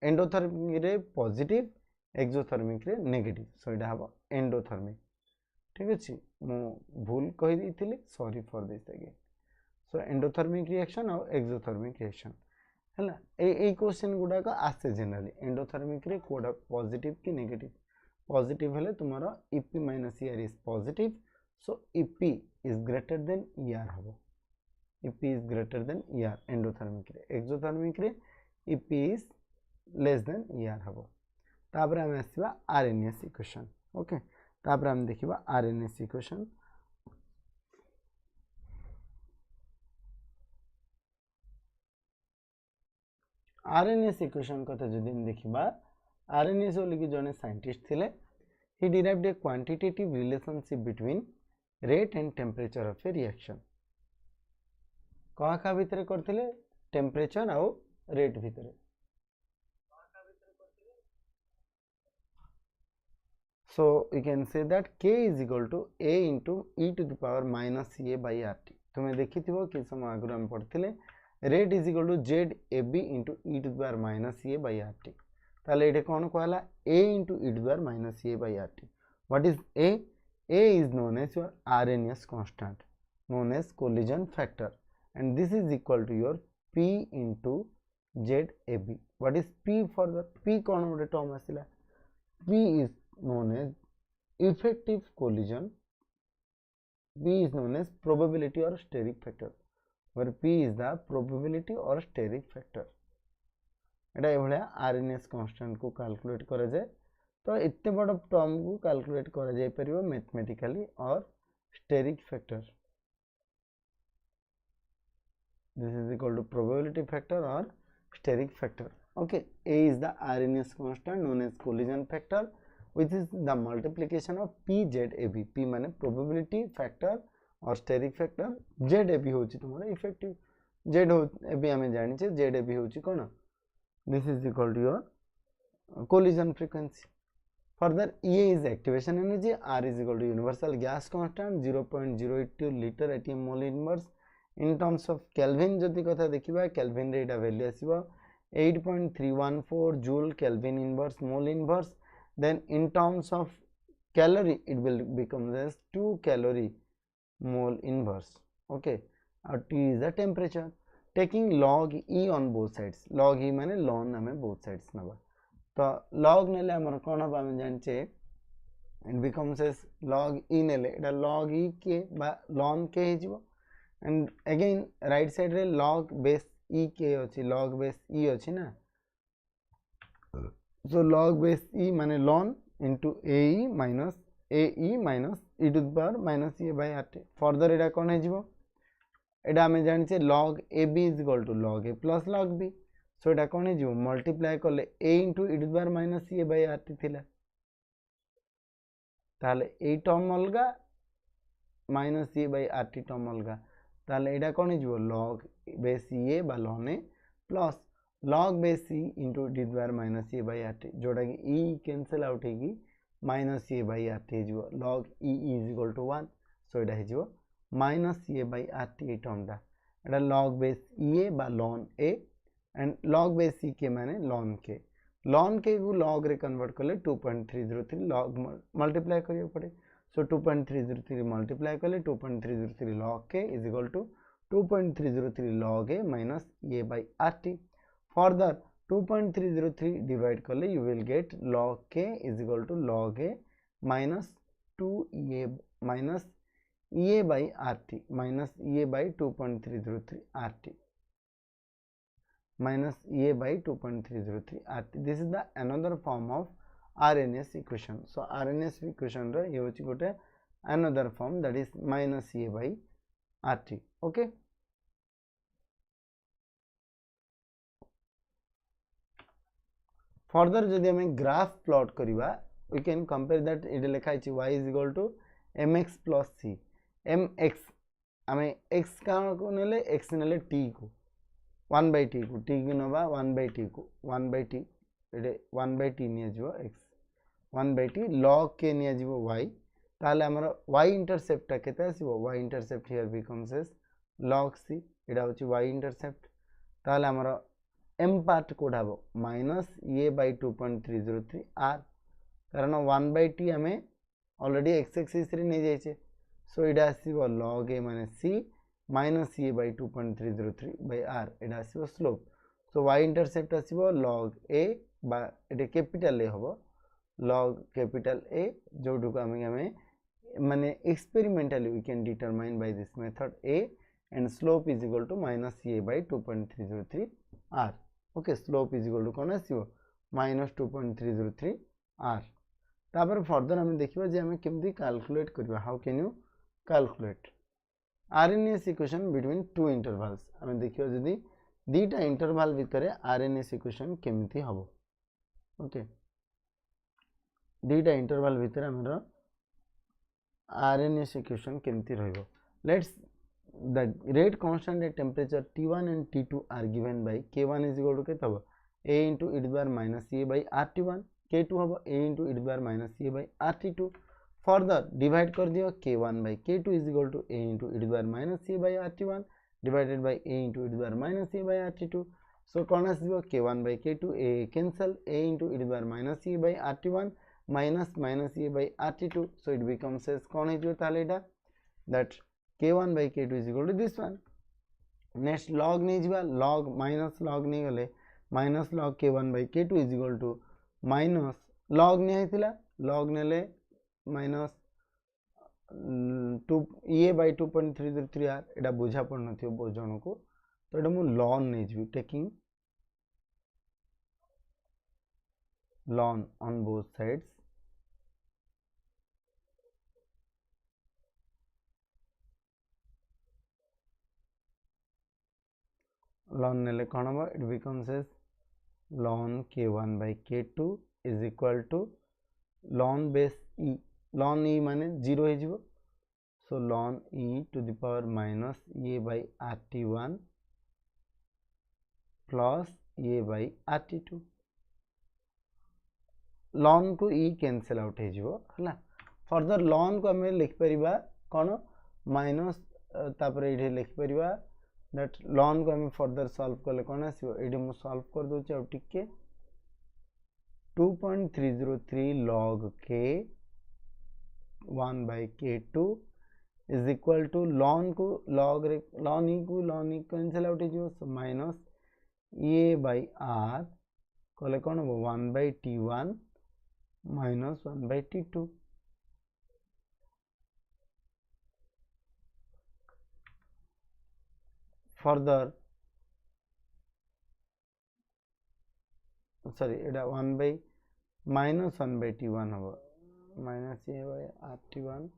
एंडोथर्मिक रे पॉजिटिव एक्सोथर्मिक रे नेगेटिव सो यहाँ हम एंडोथर्मिक ठीक अच्छे मु भूल कही sorry for this again so endothermic reaction और एक्सोथर्मिक रिएक्शन है ये क्वेश्चन गुड़ाक आसे जनरली एंडोथर्मिक रे कोड़ा पॉजिटिव कि नेगेटिव पॉजिटिव हेले तुम्हारा EP minus ER is positive so EP is greater than ER hmm EP is greater than ER endothermic रे एक्सोथर्मिक रे EP is less than ER hmm तापर आम आसवा आरएनएस इक्वेशन ओके तापर आम देखिबा आरएनएस इक्वेशन आरएनएस इक्वेशन कथा जदि देखिबा आरएनएस बोली जने साइंटिस्ट थिले he derived a quantitative relationship between rate and temperature of a reaction कहा का भितर करथिले टेम्परेचर आउ रेट भितर so you can say that k is equal to a into e to the power minus a by rt तुम्हें देखी थी कि समय आगुरी हम पढ़ते rate is equal to Z A B into e to the power minus A by R T ताले ये कौन कहला A into e to the power minus A by R T what is A is known as your Arrhenius constant known as collision factor and this is equal to your P into Z A B what is P for the P कौन गोटे term आसला P is known as effective collision p is known as probability or steric factor where p is the probability or steric factor Etah एभलिया RNS constant को calculate करा जाए तो इतने बड़ term को कैलकुलेट करा जाय परिबो मैथमेटिकली और steric factor this is equal to probability factor और steric factor okay a is the RNS constant known as collision factor which is the multiplication of PZAB P माने probability factor और steric factor ZAB होची तुम्हारा effective ZAB हमें जानी चाहिए ZAB होची कौन this is equal to your collision frequency further E is activation energy R is equal to universal gas constant 0.082 liter atm mole inverse in terms of Kelvin जति कथा देखिबा Kelvin रे एटा value आसीबो 8.314 joule Kelvin inverse mole inverse then in terms of calorie it will become as 2 calorie mole inverse okay T is the temperature taking log E on both sides log E माने ln हमें both sides नबा तो log नेले हमर कोन हबा हम जानचे it becomes as log E नेले एटा log E के बा ln के हे जिवो and again right side रे log base E के अछि log base E अछि ना so log base E माने ln into AE minus e to the power minus a by rt further एटा कोन हे जिवो एटा हमें जानि छे log AB is equal to log A plus log B so एटा कोन हे जिवो मल्टीप्लाई करले a into e to the power minus a by rt थिला ताहले ए टर्म अलगा minus A by R T term अलगा ताहले एटा कोन हिजो log बेस ए बा ln A plus log base C into D द्वारा minus A by R T जोटा कि ई कैंसिल आउट हेगी minus A by R T हिजो log e is equal to 1 so एटा हिजो minus A by R T टर्मटा एटा log base A बा ln A and log base C के माने ln के को log रे कन्वर्ट करले 2.303 log मल्टीप्लाई करियो पड़े सो 2.303 मल्टीप्लाई कले 2.303 log k is equal to 2.303 log a minus a by rt. Further 2.303 divide kale you will get log k is equal to log a minus 2 minus a by rt minus a by 2.303 rt minus a by 2.303 rt. This is the another form of RNS equation. So RNS equation ro ye hochi gote another form that is minus a by rt. Okay. Further जदि हमें graph plot करिवा we can compare that it लिखा है y is equal to mx plus c mx हमें x का को नेले x नेले t को 1 by t को t को नबा 1 by t को 1 by t Ete 1 by t निया जिवो x 1 by t log k निया जिवो y ताले हमरा y इंटरसेप्ट ता केते आसीबो y intercept here becomes as log c एटा होची y इंटरसेप्ट ताले हमरा m पार्ट कोड हबो माइनस a by 2.303 r कारण 1 by t हमें ऑलरेडी x एक्सिस रे नै जायछे सो एटा आसीबो log a माने c minus a by 2.303 by r एटा आसीबो स्लोप सो y इंटरसेप्ट आसीबो log a बा एटा कैपिटल a हबो log capital A जोटू को हमें माने experimentally we can determine by this method A and slope is equal to minus A by 2.303 R. Okay, slope is equal to कौन आसीबो minus 2.303 R. तापर further हमें देखिबा जे हमें केमती कैलकुलेट करबा how can you calculate RNS equation between two intervals हमें देखिबा जदी दीटा इंटरवल भितरे RNS इक्वेशन केमती हबो. ओके दीटा इंटरवल भितर हमरो RNS इक्वेशन केमती रहइबो. Let's the rate constant at temperature T1 and T2 are given by K1 is equal to केते हबो A into e to the power minus A by RT1 K2 हबो A into e to the power minus A by RT2. Further divide कर दियो K1 by K2 is equal to A into e to the power minus A by RT1 divided by A into e to the power minus A by RT2. So कौन आसीबो K1 by K2 A cancel A into e to the power minus A by RT1 minus minus A by RT2 so it becomes as कौन है जो ताले एटा that K1 by K2 is equal to this one. Next log नहीं जिबा log minus log नहीं गले minus log K1 by K2 is equal to minus log नहीं आइतिला log नेले minus 2 a by 2.303 r एटा बुझा पड़ नथियो बोजन को तो एटा मु ln नहीं जिबी taking ln on both sides ln नेले कौन हम it becomes as ln k1 by k2 is equal to ln base e ln e माने 0 हे जिवो so ln e to the power minus a by rt1 plus a by rt2 ln को e cancel out हे जिवो हला further ln को हमें लिख परिबा कोन minus तापर एठे लिख परिबा that ln को हमें फर्दर सॉल्व करले कोन आसीबो एडी मु सॉल्व कर दोचे अब टिके 2.303 log k 1 by k2 is equal to ln को log रे ln e कैंसिल आउट हो so minus a by r कोले कोन हो 1 by t1 minus 1 by t2 further sorry Etah 1 by minus 1 by t1 होबो minus a by rt1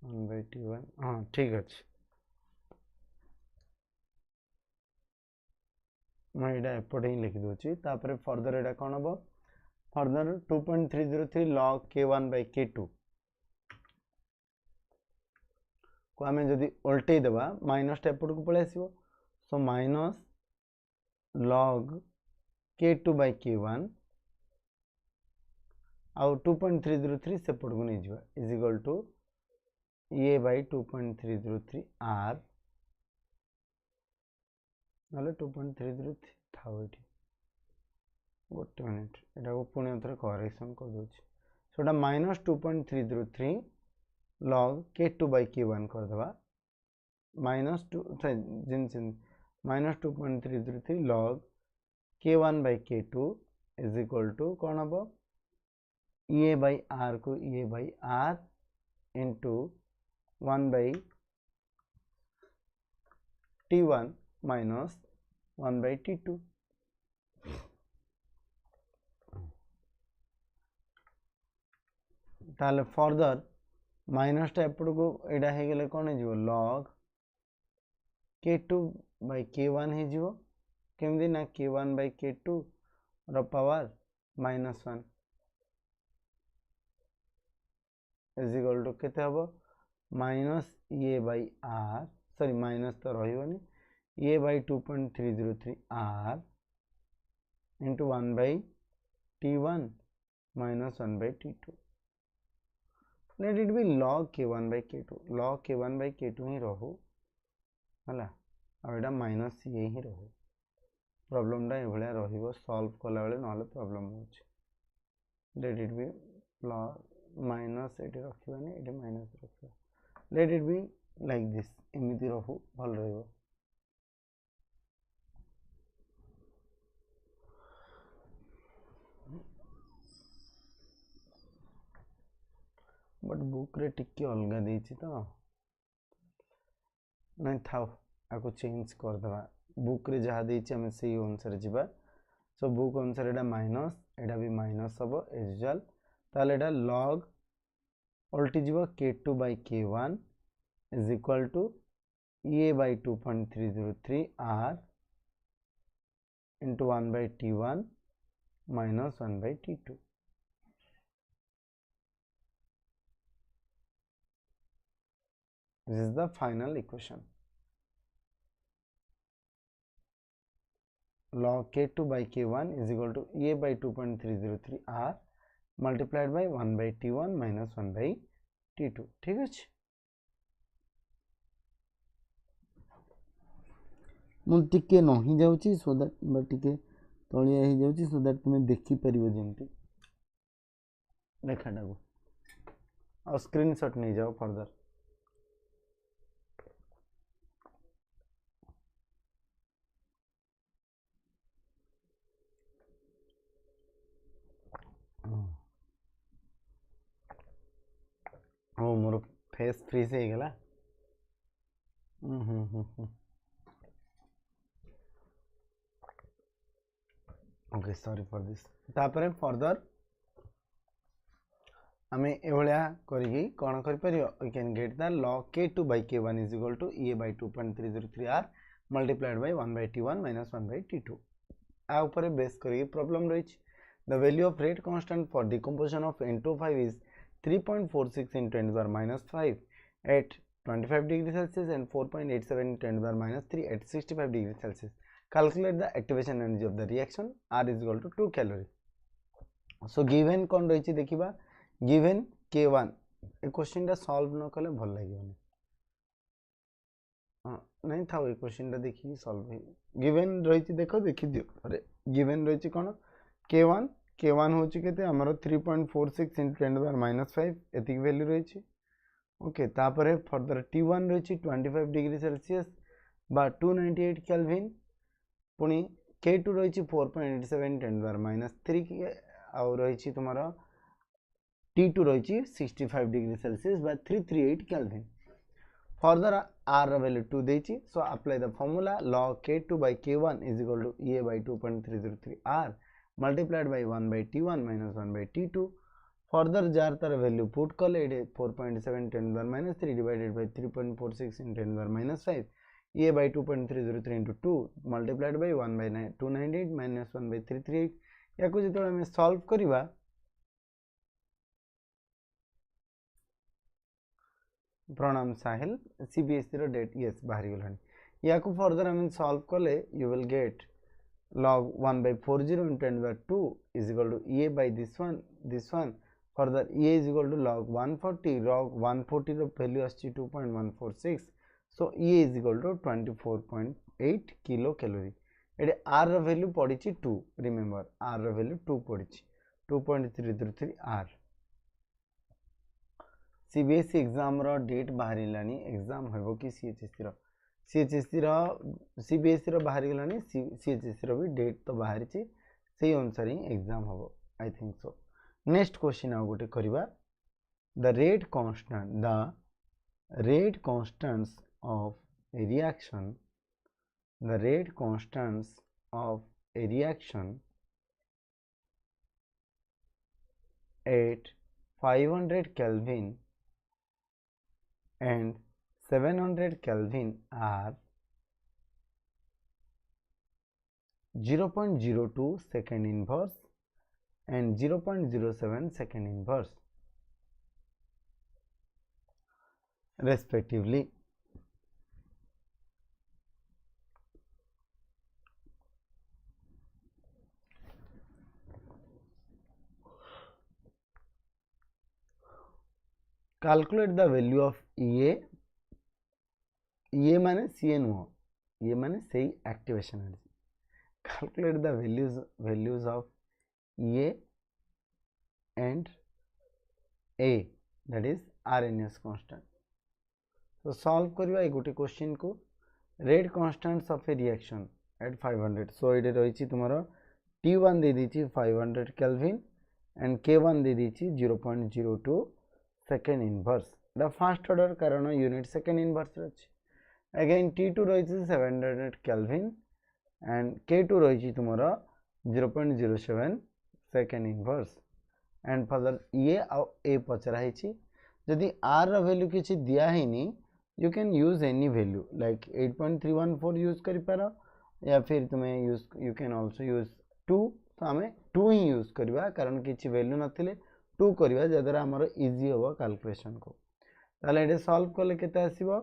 1/T1 हाँ ठीक अच्छे मैं यहाँ एपटे ही लिखी दूसरी तापर फर्दर यहाँ कौन हम फर्दर 2.303 log k1/k2 को आम जदि उल्टे देवा माइनस एपट को पलि आसो सो माइनस log k2/k1 आउ 2.303 सेपट को नहीं जावा is equal to a by 2.303 r ना 2.303 था गोटे मिनिट यहाँ को पुणी थे करेक्शन कर दूसरी सोटा माइनस 2.303 log k2/k1 करदे minus 2 minus 2.303 log k1/k2 is equal to कौन हम ए बाय आर को A by R into 1/t1 minus 1/t2 ताले फर्दर माइनस एपट को यहाँ हो गले कौन हो log k2/k1 हो केमती ना k1/k2 power -1 is equal to केते hmm minus A by R sorry minus तो रही A by 2.303 r into 1/t1 minus 1/t2 let it be log k1/k2 log k1/k2 ही रहू है आटा माइनस ये ही रहू प्रॉब्लम ये भाया सॉल्व कला बेले ना प्रॉब्लम हो लेट इट बी माइनस ये रखा ये माइनस रखा late it be like this एमती रहू भल रही बट बुक रे टिके अलग देछि तो नहीं था आपको चेंज कर दवा बुक रे जहाँ देछि हमें से अनुसार जीवा सो बुक अनुसार एटा माइनस एटा भी माइनस हम एज यूजुअल ताले एटा log उल्टी जीव k2/k1 is equal to a by 2.303 r into 1/t1 minus 1/t2 This is the final equation. Log k2/k1 is equal to a by 2.303 r multiplied by 1/t1 minus 1/t2 ठीक अच्छे मुझे टिके नहीं जाऊँगी so that टिके तलिया ही जाऊँगी so that तुम्हें देखी परिवो जमती लेखाटा को और स्क्रीनशॉट नहीं जाओ फर्दर ओ मोर फेस फ्रीज हो गला ओके सॉरी फॉर दिस तापर फर्दर आम एभलिया करी कौन कर we can get the log k2/k1 is equal to a by 2.303 r multiplied by 1/t1 minus 1/t2 आ ऊपर बेस करी प्रॉब्लम रही the value of rate constant for decomposition of N25 is 3.46 in 10⁻5 at 25 degrees Celsius and 4.87 in 10⁻³ at 65 degrees Celsius. Calculate the activation energy of the reaction. R is equal to 2 calorie. So given कौन रही देखा given K1 ए question टा solve न कले भल लगे नहीं था ये क्वेश्चन टा देखिए सॉल्व गिवन रही देखो देखी दियो अरे गिवन रही कौन K1 K1 हूँ के आमर 3.46 into 10⁻5 एतिक वैल्यू रही ओके तापर फर्दर T1 रही 25 डिग्री सेल्सियस बा 298 केल्विन पुणी K2 रही 4.87 10⁻³ आउ रही तुम T2 रही 65 डिग्री सेल्सियस बा 338 केल्विन फर्दर R वैल्यू 2 देछि so apply the formula log K2/K1 is equal to A by 2.303 R multiplied by 1/T1 minus 1/T2. Further jar तार वैल्यू पुट कले 4.7 10 power minus 3 divided by 3.46 in 10 power minus 5 a by 2.303 into 2 multiplied by 1 by 298 minus 1 by 338 या को जितो हमें solve करिवा प्रणाम साहिल CBSE रो date yes बाहरी गलानी या को फर्दर हमें सॉल्व कले you will get log 1 by 40 into 10 power 2 is equal to a by this one further a is equal to log 140 log 140 रो वैल्यू आछि 2.146 so a is equal to 24.8 kilo calorie एडे r रो value पड़ी 2 remember r रो value 2 पड़ी 2.333 r CBSE exam रो date बाहरी लानी exam होबो कि सीएचएसई रो सीबीएसई रो बाहरी गलानी सीएचएसई रो भी डेट तो बाहरी छि सेही अनुसार ही एग्जाम होबो I think so next question आ गोटे करिवा the rate constants of a reaction at 500 Kelvin and 700 Kelvin are 0.02 second inverse and 0.07 second inverse respectively. Calculate the value of EA माने CNO ये माने सही activation energy calculate the values of EA and A that is RNS constant so solve करिवा ए गोटे question को rate constants of a reaction at 500 so इडे रहिछि तुमारो T1 दे दिछि 500 केल्विन एंड K1 दे दिछि 0.02 second inverse the first order कारण यूनिट सेकेंड इनवर्स अछि अगेन T2 रहिछि 700 केल्विन एंड K2 रहिछि तुमारो 0.07 सेकेंड इनवर्स एंड फर्दर ये ए पचरा हिछि जदि r रो वैल्यू किछि दिया हेनी you can use any value like 8.314 use करि पारो या फिर तुमे यू कैन आल्सो यूज 2 तो हमें 2 ही यूज करबा कारण किछि वैल्यू नथिले 2 करबा जदरा हमर इजी होबो कैलकुलेशन को ताले एडे सॉल्व करले केते आसीबो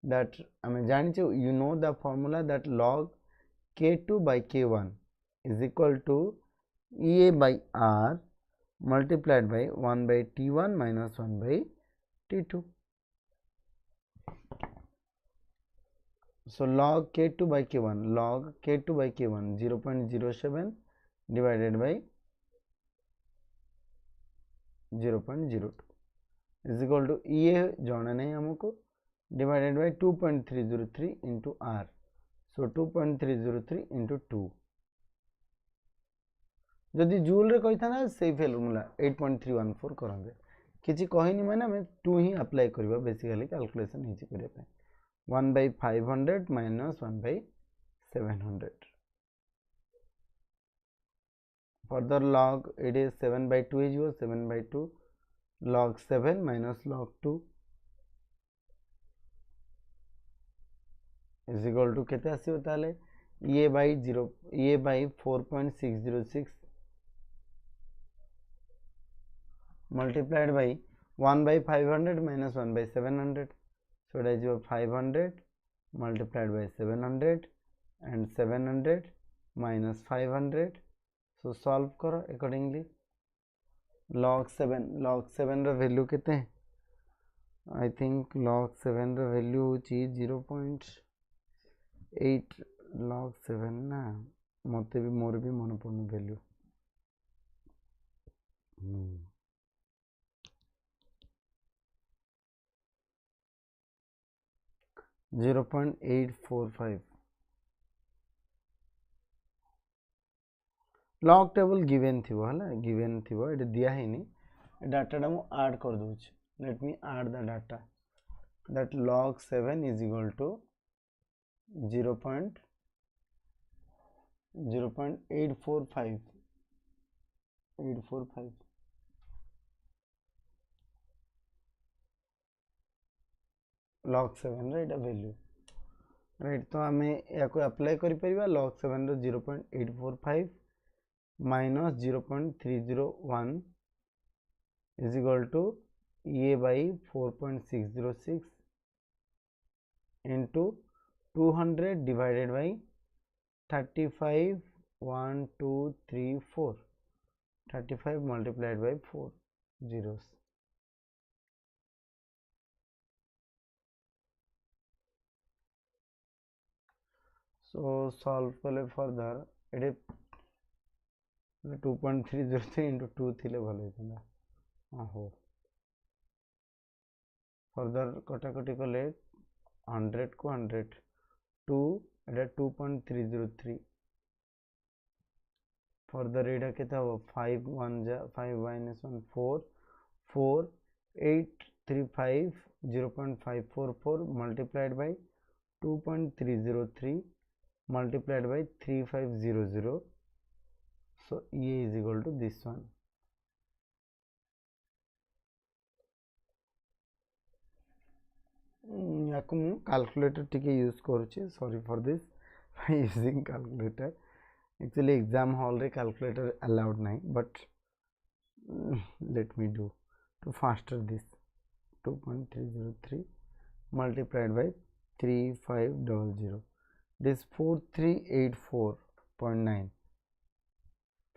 दैट हमें जानि छु you know the formula that log k2 by k1 is equal to ea by r multiplied by 1 by t1 minus 1 by t2 so log k2 by k1 0.07 divided by 0.02 is equal to EA जाना नहीं हमको divided by 2.303 into R so 2.303 into 2 जदि joule रे कहिथा ना सेही formula 8.314 करंगे किछि कहिनी माने हम 2 ही अप्लाई करबा बेसिकली कैलकुलेशन हिची करिया पे 1 by 500 minus 1 by 700 further log it is 7 by 2 is 7 by 2 log 7 minus log 2 is equal to केते आसीबो ताले a by 4.606 multiplied by 1 by 500 minus 1 by 700 so that is your 500 multiplied by 700 and 700 minus 500 so solve करो accordingly log 7 रो value केते I think log 7 रो value होची 0.8 log 7 ना मते भी मोर भी मन पड़न वैल्यू 0.845 log table given थी वाला given थी वो इधर दिया ही नहीं डाटा डा मु ऐड कर दूँच let me add the data that log 7 is equal to 0.845 log 7 रा एटा वैल्यू राइट तो आम या अप्लाई कर log 7 रो 0.845 minus 0.301 is equal to a by 4.606 into 200 divided by 35 1 2 3 4 35 multiplied by 4 zeros so solve kale further it 2.303 into 2 thile bhalo hoitanda हो further कटाकटी कले 100 को 100 2 एटा 2.303 further एटा केता हो 5 1 जा 5 minus 1 4 4 835 0.544 multiplied by 2.303 multiplied by 3500 so E is equal to this one या calculator टिके use करुचे sorry for this using calculator actually exam hall रे calculator allowed नहीं but let me do to faster this 2.303 multiplied by 3500 this 4384.9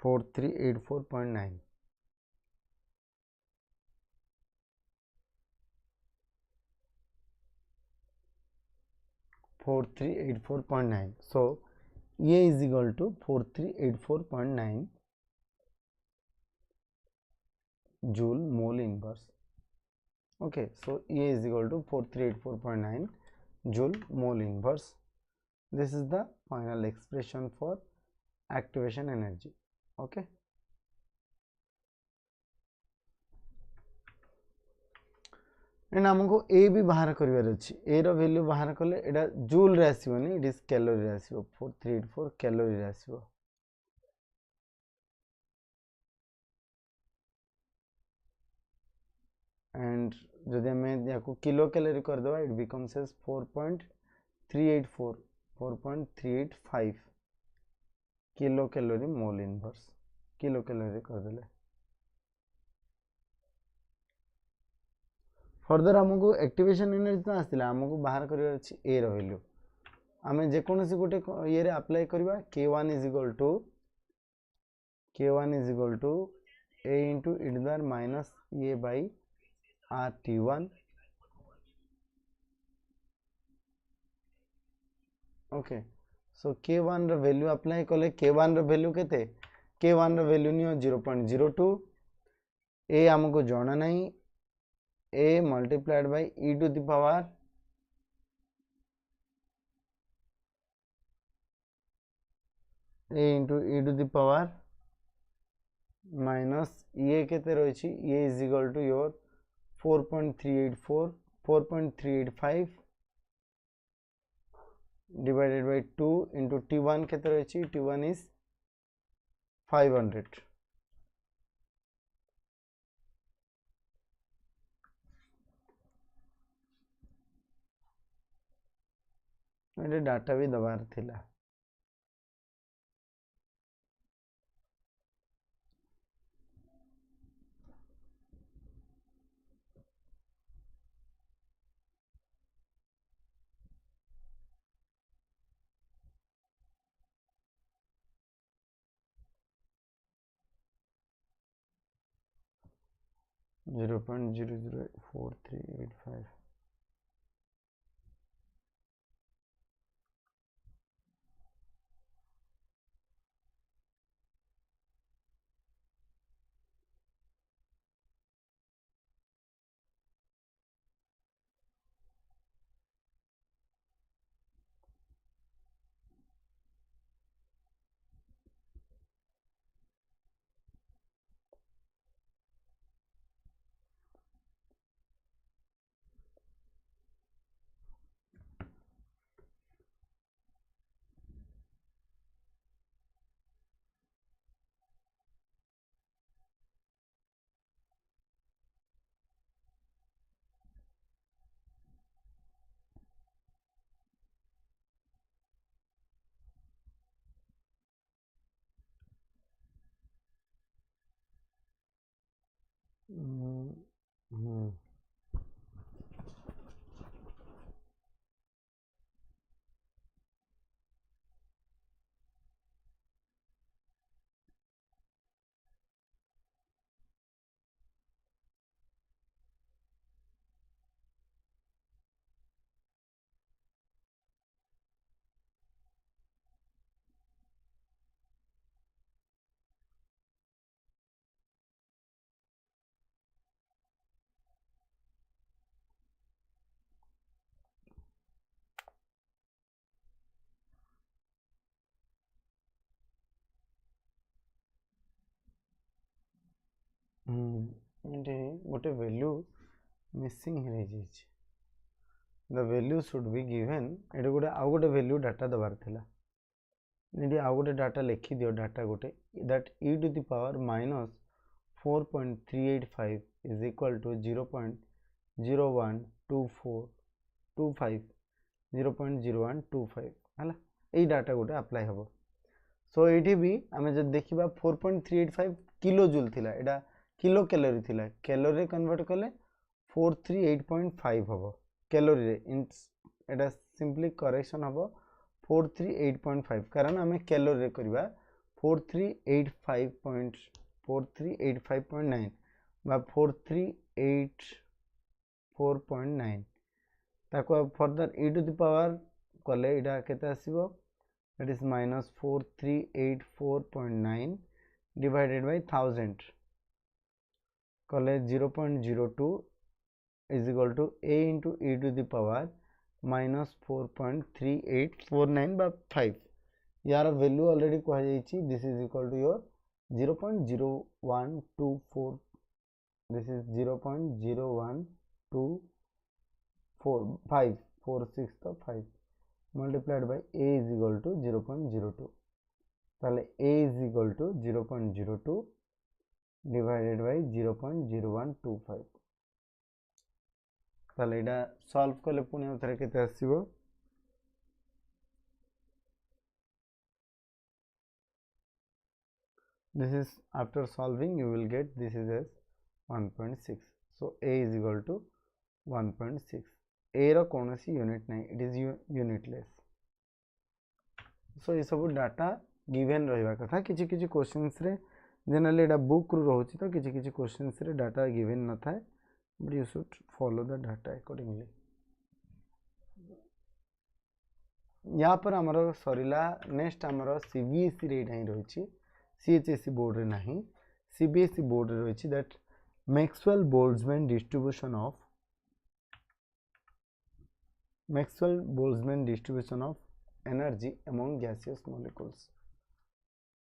4384.9 4384.9 so A is equal to 4384.9 joule mole inverse okay so A is equal to 4384.9 joule mole inverse this is the final expression for activation energy okay and आमको ए भी बाहर करिवार अछि ए रो value बाहर कले एटा joule रे आसीबोनी it is calorie रे आसीबो 4384 calorie रे आसीबो and जदि हमें याको किलो कैलोरी कर देबा it becomes as 4.384 4.385 kilocalorie mole inverse kilocalorie कर देले फर्दर आमको एक्टिवेशन एनर्जी तो आसला आमको बाहर करिवार अछि ए रो वैल्यू आमे जे कोनोसी गोटे ये रे अप्लाई करबा k1 is equal to a into e to the power minus a by rt1 okay so k1 रो वैल्यू अप्लाई कले k1 रो वैल्यू केते k1 रो वैल्यू नियो 0.02 a हमको जाना नहीं a multiplied by e to the power a into e to the power minus e केते रहिछि e is equal to your 4.384 4.385 divided by 2 into t1 केते रहिछि t1 is 500 एटे डाटा भी दबार थिला 0.004385 गोटे वैल्यू मिसिंग हो जाइए the value should be given ये गोटे आउ गोटे वैल्यू डाटा दबार थिला ये आउ गोटे डाटा लिखि दियो डाटा गोटे that e to the power minus 4.385 is equal to 0.012425 0.0125 है यही डाटा गोटे अप्लाई हम सो ये भी आम जो देखा 4.385 किलो जूल थिला एटा किलो कैलोरी थिला कैलोरी कन्वर्ट कले 438.5 हम कैलोरी रे एटा सिंपली करेक्शन हम 438.5 कारण आम कैलोरी रे करबा 4385.9 बा 4384.9 ताको further e to the power कले एटा केते आसीबो that is minus 4384.9 divided by 1000 कले 0.02 is equal to a into e to the power minus 4.3849 by 5 यार वैल्यू ऑलरेडी कहा जाइछि this is equal to your 0.0124 this is 0.01245 46 तो 5 multiplied by a is equal to 0.02 ताले a is equal to 0.02 divided by 0.0125 ताले एटा solve कले पुनी उतरे केते आसीबो this is after solving you will get this is as 1.6 so a is equal to 1.6 a रो कोनोसी unit नहीं it is unitless सो ये सब डाटा गिवन रहिबा कथा किछि किछि क्वेश्चंस रे जनरली एटा बुक रु रहउछि तो किछि किछि क्वेश्चंस रे डाटा गिवन न थाए but you should follow the data accordingly या पर हमरो सरीला नेक्स्ट हमरो सीबीएसई रे नहीं रहउछि CHSE बोर्ड रे नहीं CBSE बोर्ड रे रहउछि that Maxwell Boltzmann distribution of energy among gaseous molecules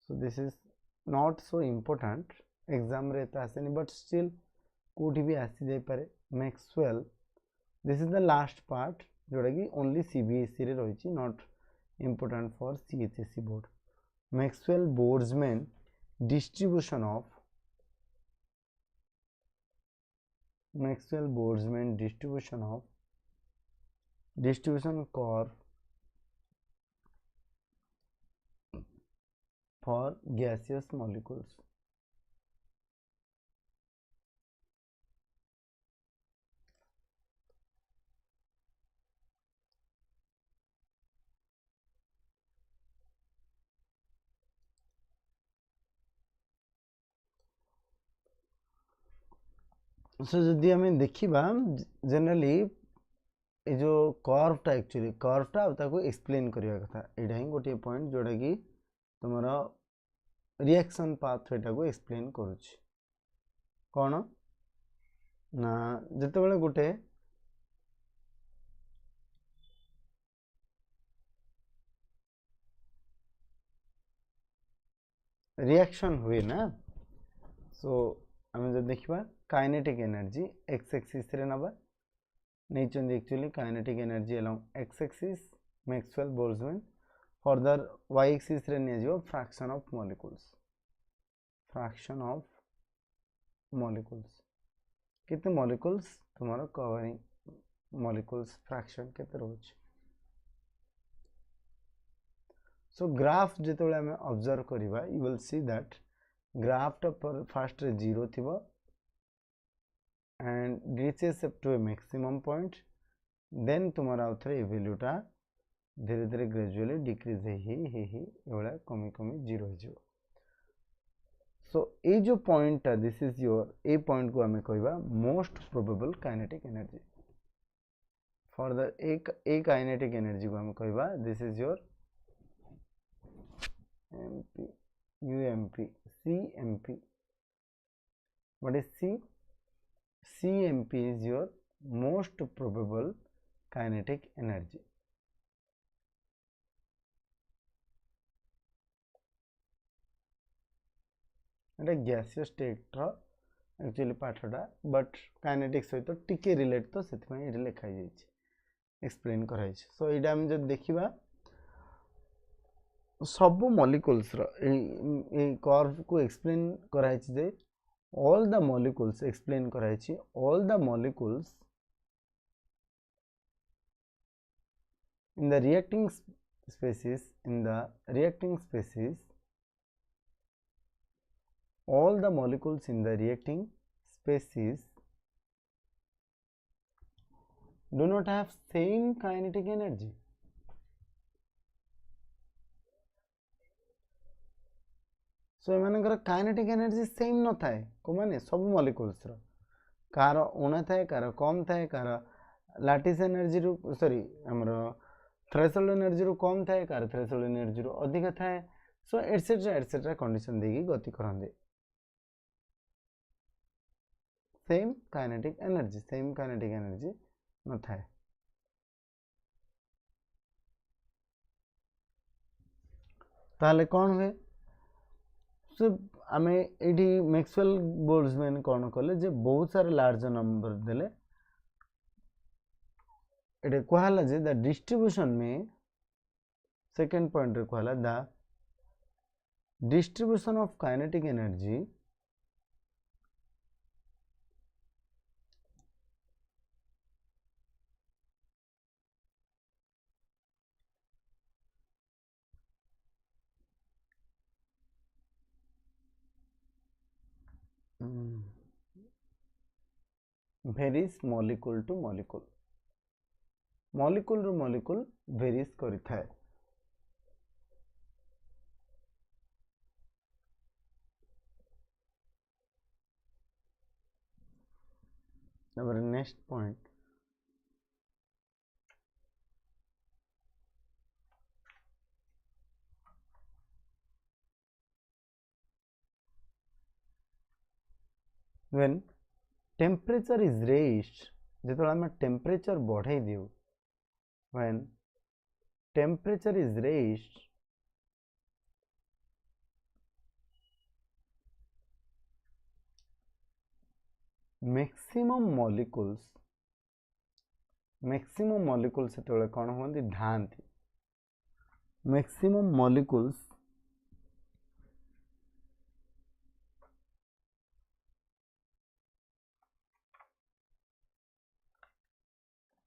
so this is not so important exam रे त आसेनी but still कोठी भी आसी जाय पारे Maxwell this is the last part जोड़ा कि only CBSE रे रहिछि not important for CHSE board Maxwell Boltzmann distribution of distribution curve for gaseous molecules सो जदि हमें देखिबा जनरली ये जो कर्वटा एक्चुअली कर्वटा ताको एक्सप्लेन करिया कथा एटा ही गोटे पॉइंट जोड़ा कि तुमरा रिएक्शन पाथवे को एक्सप्लेन करूछि कोन ना जते बेले गोटे रिएक्शन हुए ना सो हमें जो देखिबा काइनेटिक एनर्जी एक्स एक्सिस रे नबा नहीं actually kinetic energy along x axis Maxwell Boltzmann further y axis रे ने जो फ्रैक्शन ऑफ मॉलिक्यूल्स कितने मॉलिक्यूल्स तुम्हारा कवरिंग मॉलिक्यूल्स फ्रैक्शन केते रहउछ सो ग्राफ जेते बेले हमें ऑब्जर्व करिबा you will see that graph टा पर फर्स्ट रे 0 थिबो and reaches up to a maximum point, then तुम्हारा आउ थे वैल्यूटा धीरे धीरे ग्रेजुअली डिक्रीज ये कमी कमी जीरो हो। सो ये जो point this is your a point को आम कह most probable kinetic energy for the a kinetic energy को आम कह this is your MP UMP CMP. What is C? CMP is your most probable kinetic energy. এটা গ্যাসীয় স্টেটর actually पाठटा बट काइनेटिक्स सहित टिके रिलेट तो से ये लिखाई एक्सप्लेन कराई। सो ये आम जब देखा सब मॉलिक्यूल्स कर्व को एक्सप्लेन कराई जे all the molecules explain कराई all the molecules in the reacting species all the molecules in the reacting species do not have same kinetic energy. So एमानकर काइनेटिक एनर्जी सेम न थाए को माने सब molecules रो car उणा थाए car कम थाए car lattice energy रो sorry हमर threshold energy रो कम थाए कार थ्रेशोल्ड एनर्जी रो अधिक थाए। सो एटसेट्रा कंडीशन देगी गति करंदे सेम काइनेटिक एनर्जी न थाए। ताले कौन हुए? सो आम ये मैक्सवेल बोल्ट्जमैन कौन कले जे बहुत सारे लार्ज नंबर देले ये कहला जे द डिस्ट्रीब्यूशन में सेकेंड पॉइंट रे कहला the distribution of kinetic energy varies molecule to molecule रू molecule varies करि थाए। Number next point when temperature is raised जो आम टेम्परेचर बढ़ाई दिउ when temperature is raised maximum molecules से कौन होती धांति maximum molecules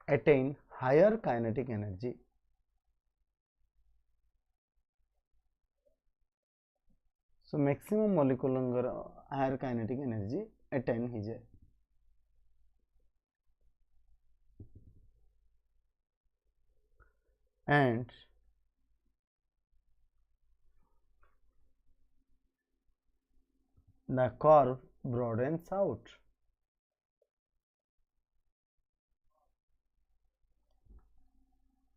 attain higher kinetic energy. So maximum molecular higher kinetic energy attain ही जाए। And the curve broadens out.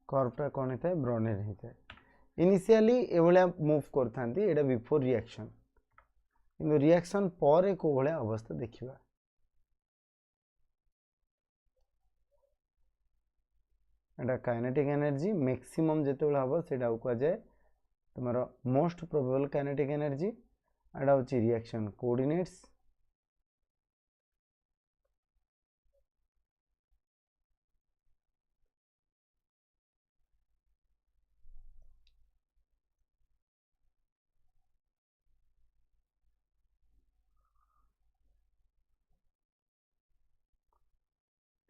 कर्वटा कौन होता है ब्रॉडेन होता है। इनिशियली एभलिया मूव करथांती एटा बिफोर रिएक्शन किंतु रिएक्शन पर को भलिया अवस्था देखिबा। एटा काइनेटिक एनर्जी मैक्सिमम जेतेबेले हबो सेटा को जाय तुम्हारा मोस्ट प्रोबेबल काइनेटिक एनर्जी। एटा होची रिएक्शन कोऑर्डिनेट्स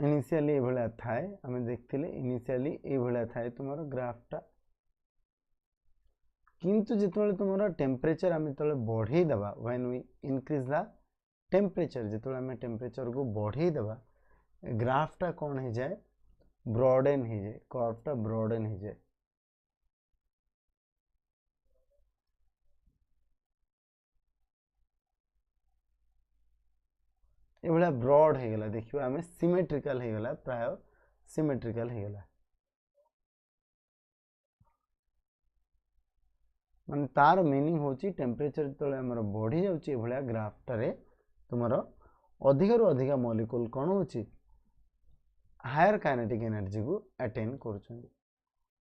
इनिशियली ये भलिया थाए आम देखथिले इनिशियली ये भलिया थाए तुम्हारा ग्राफटा किंतु जितेबाला तुम्हारा टेम्परेचर आम जो बढ़ई देवा when we increase the temperature जो आम टेम्परेचर को बढ़े देवा ग्राफटा कौन हो जाए ब्रॉडेन हो जाए कर्वटा ब्रॉडेन हो जाए ये भाया ब्रॉड हो गला देखिए आम सिमेट्रिकल हो गला प्राय सिमेट्रिकल हो गला मान तार मीनिंग होची टेम्परेचर जो आमर बढ़ी जाऊँगी भाया ग्राफटारे तुमर अधिक रु अधिक मॉलिक्यूल कौन होची हायर काइनेटिक एनर्जी को अटेन कर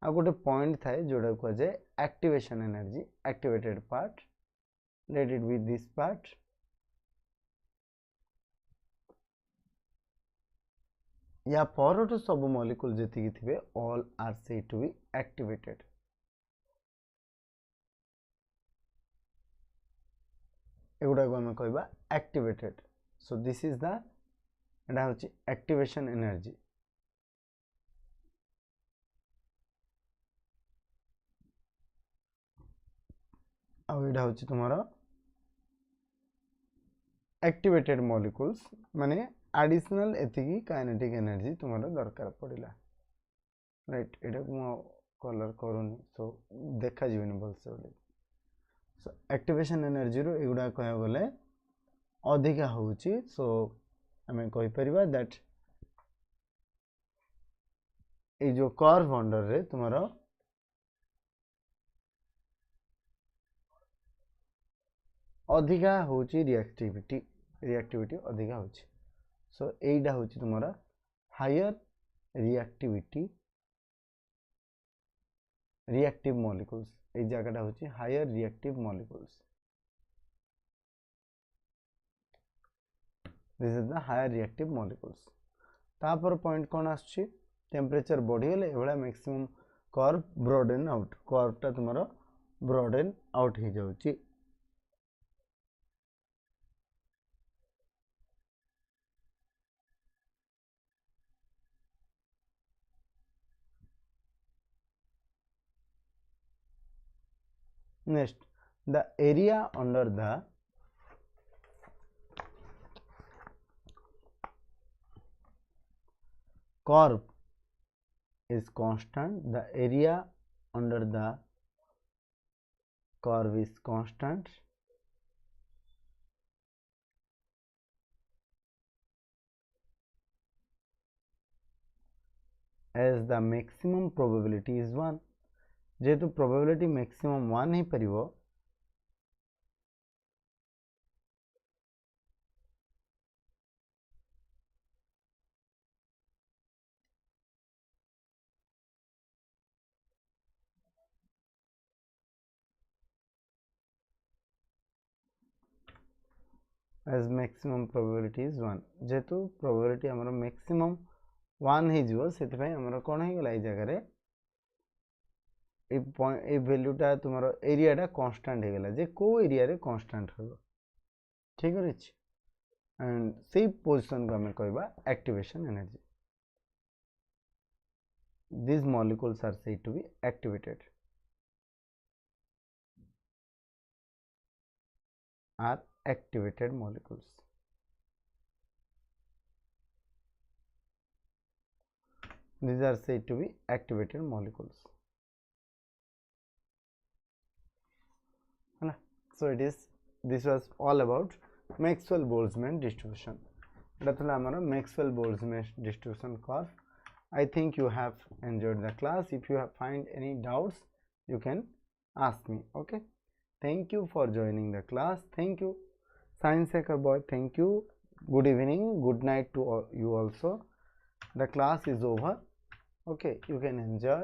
गोटे पॉइंट थाए जोड़ा कह जाए activation energy activated part let it be this part या पर सब मॉलिक्यूल जी थे all are said to be activated एगुड़ा को आम कहवा activated so this is the एटा होची एक्टिवेशन एनर्जी आउटा हूँ तुम एक्टिवेटेड मॉलिक्यूल्स माने एडिशनल एतिकी काइनेटिक एनर्जी तुम दरकार पड़ा राइट एटा को कलर करूनी सो देखा जीवन भलसे बोले सो एक्टिवेशन एनर्जी रो एगुड़ा कह गले अधिका होची सो आम कहि परिबा दैट ए जो कर्व अंडर रे तुमरो अधिका होची रिएक्टिविटी अधिका होची सो एटा होची तुमरा हायर रिएक्टिव मॉलिक्यूल्स ए जगहटा होची higher reactive molecules this is the higher reactive molecules तापर पॉइंट कौन आछी टेम्परेचर बढ़ी गले एभला मैक्सिमम कर्व ब्रॉडेन आउट कर्वटा तुमरा ब्रॉडेन आउट हो जाउची next the area under the curve is constant the area under the curve is constant as the maximum probability is 1 जेहेतु probability maximum 1 he परिवो as maximum probability is 1 जेहेतु probability हमर maximum 1 ही जिवो सेति पय हमर कोन हे गेला ए जगह रे ए वैल्यूटा तुम एरियाटा कांस्टेंट हो गला जे को एरिया रे कांस्टेंट हो ठीक अछि एंड से पोजीशन को हमें कहबा activation energy these molecules are said to be activated are activated molecules these are said to be activated molecules so this was all about Maxwell-Boltzmann distribution এটা হলো আমরা Maxwell-Boltzmann distribution curve I think you have enjoyed the class if you have find any doubts you can ask me okay thank you for joining the class thank you science hacker boy thank you good evening good night to you also the class is over okay you can enjoy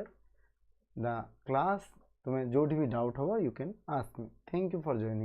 the class तुम्हें जो भी doubt होगा you can ask me thank you for joining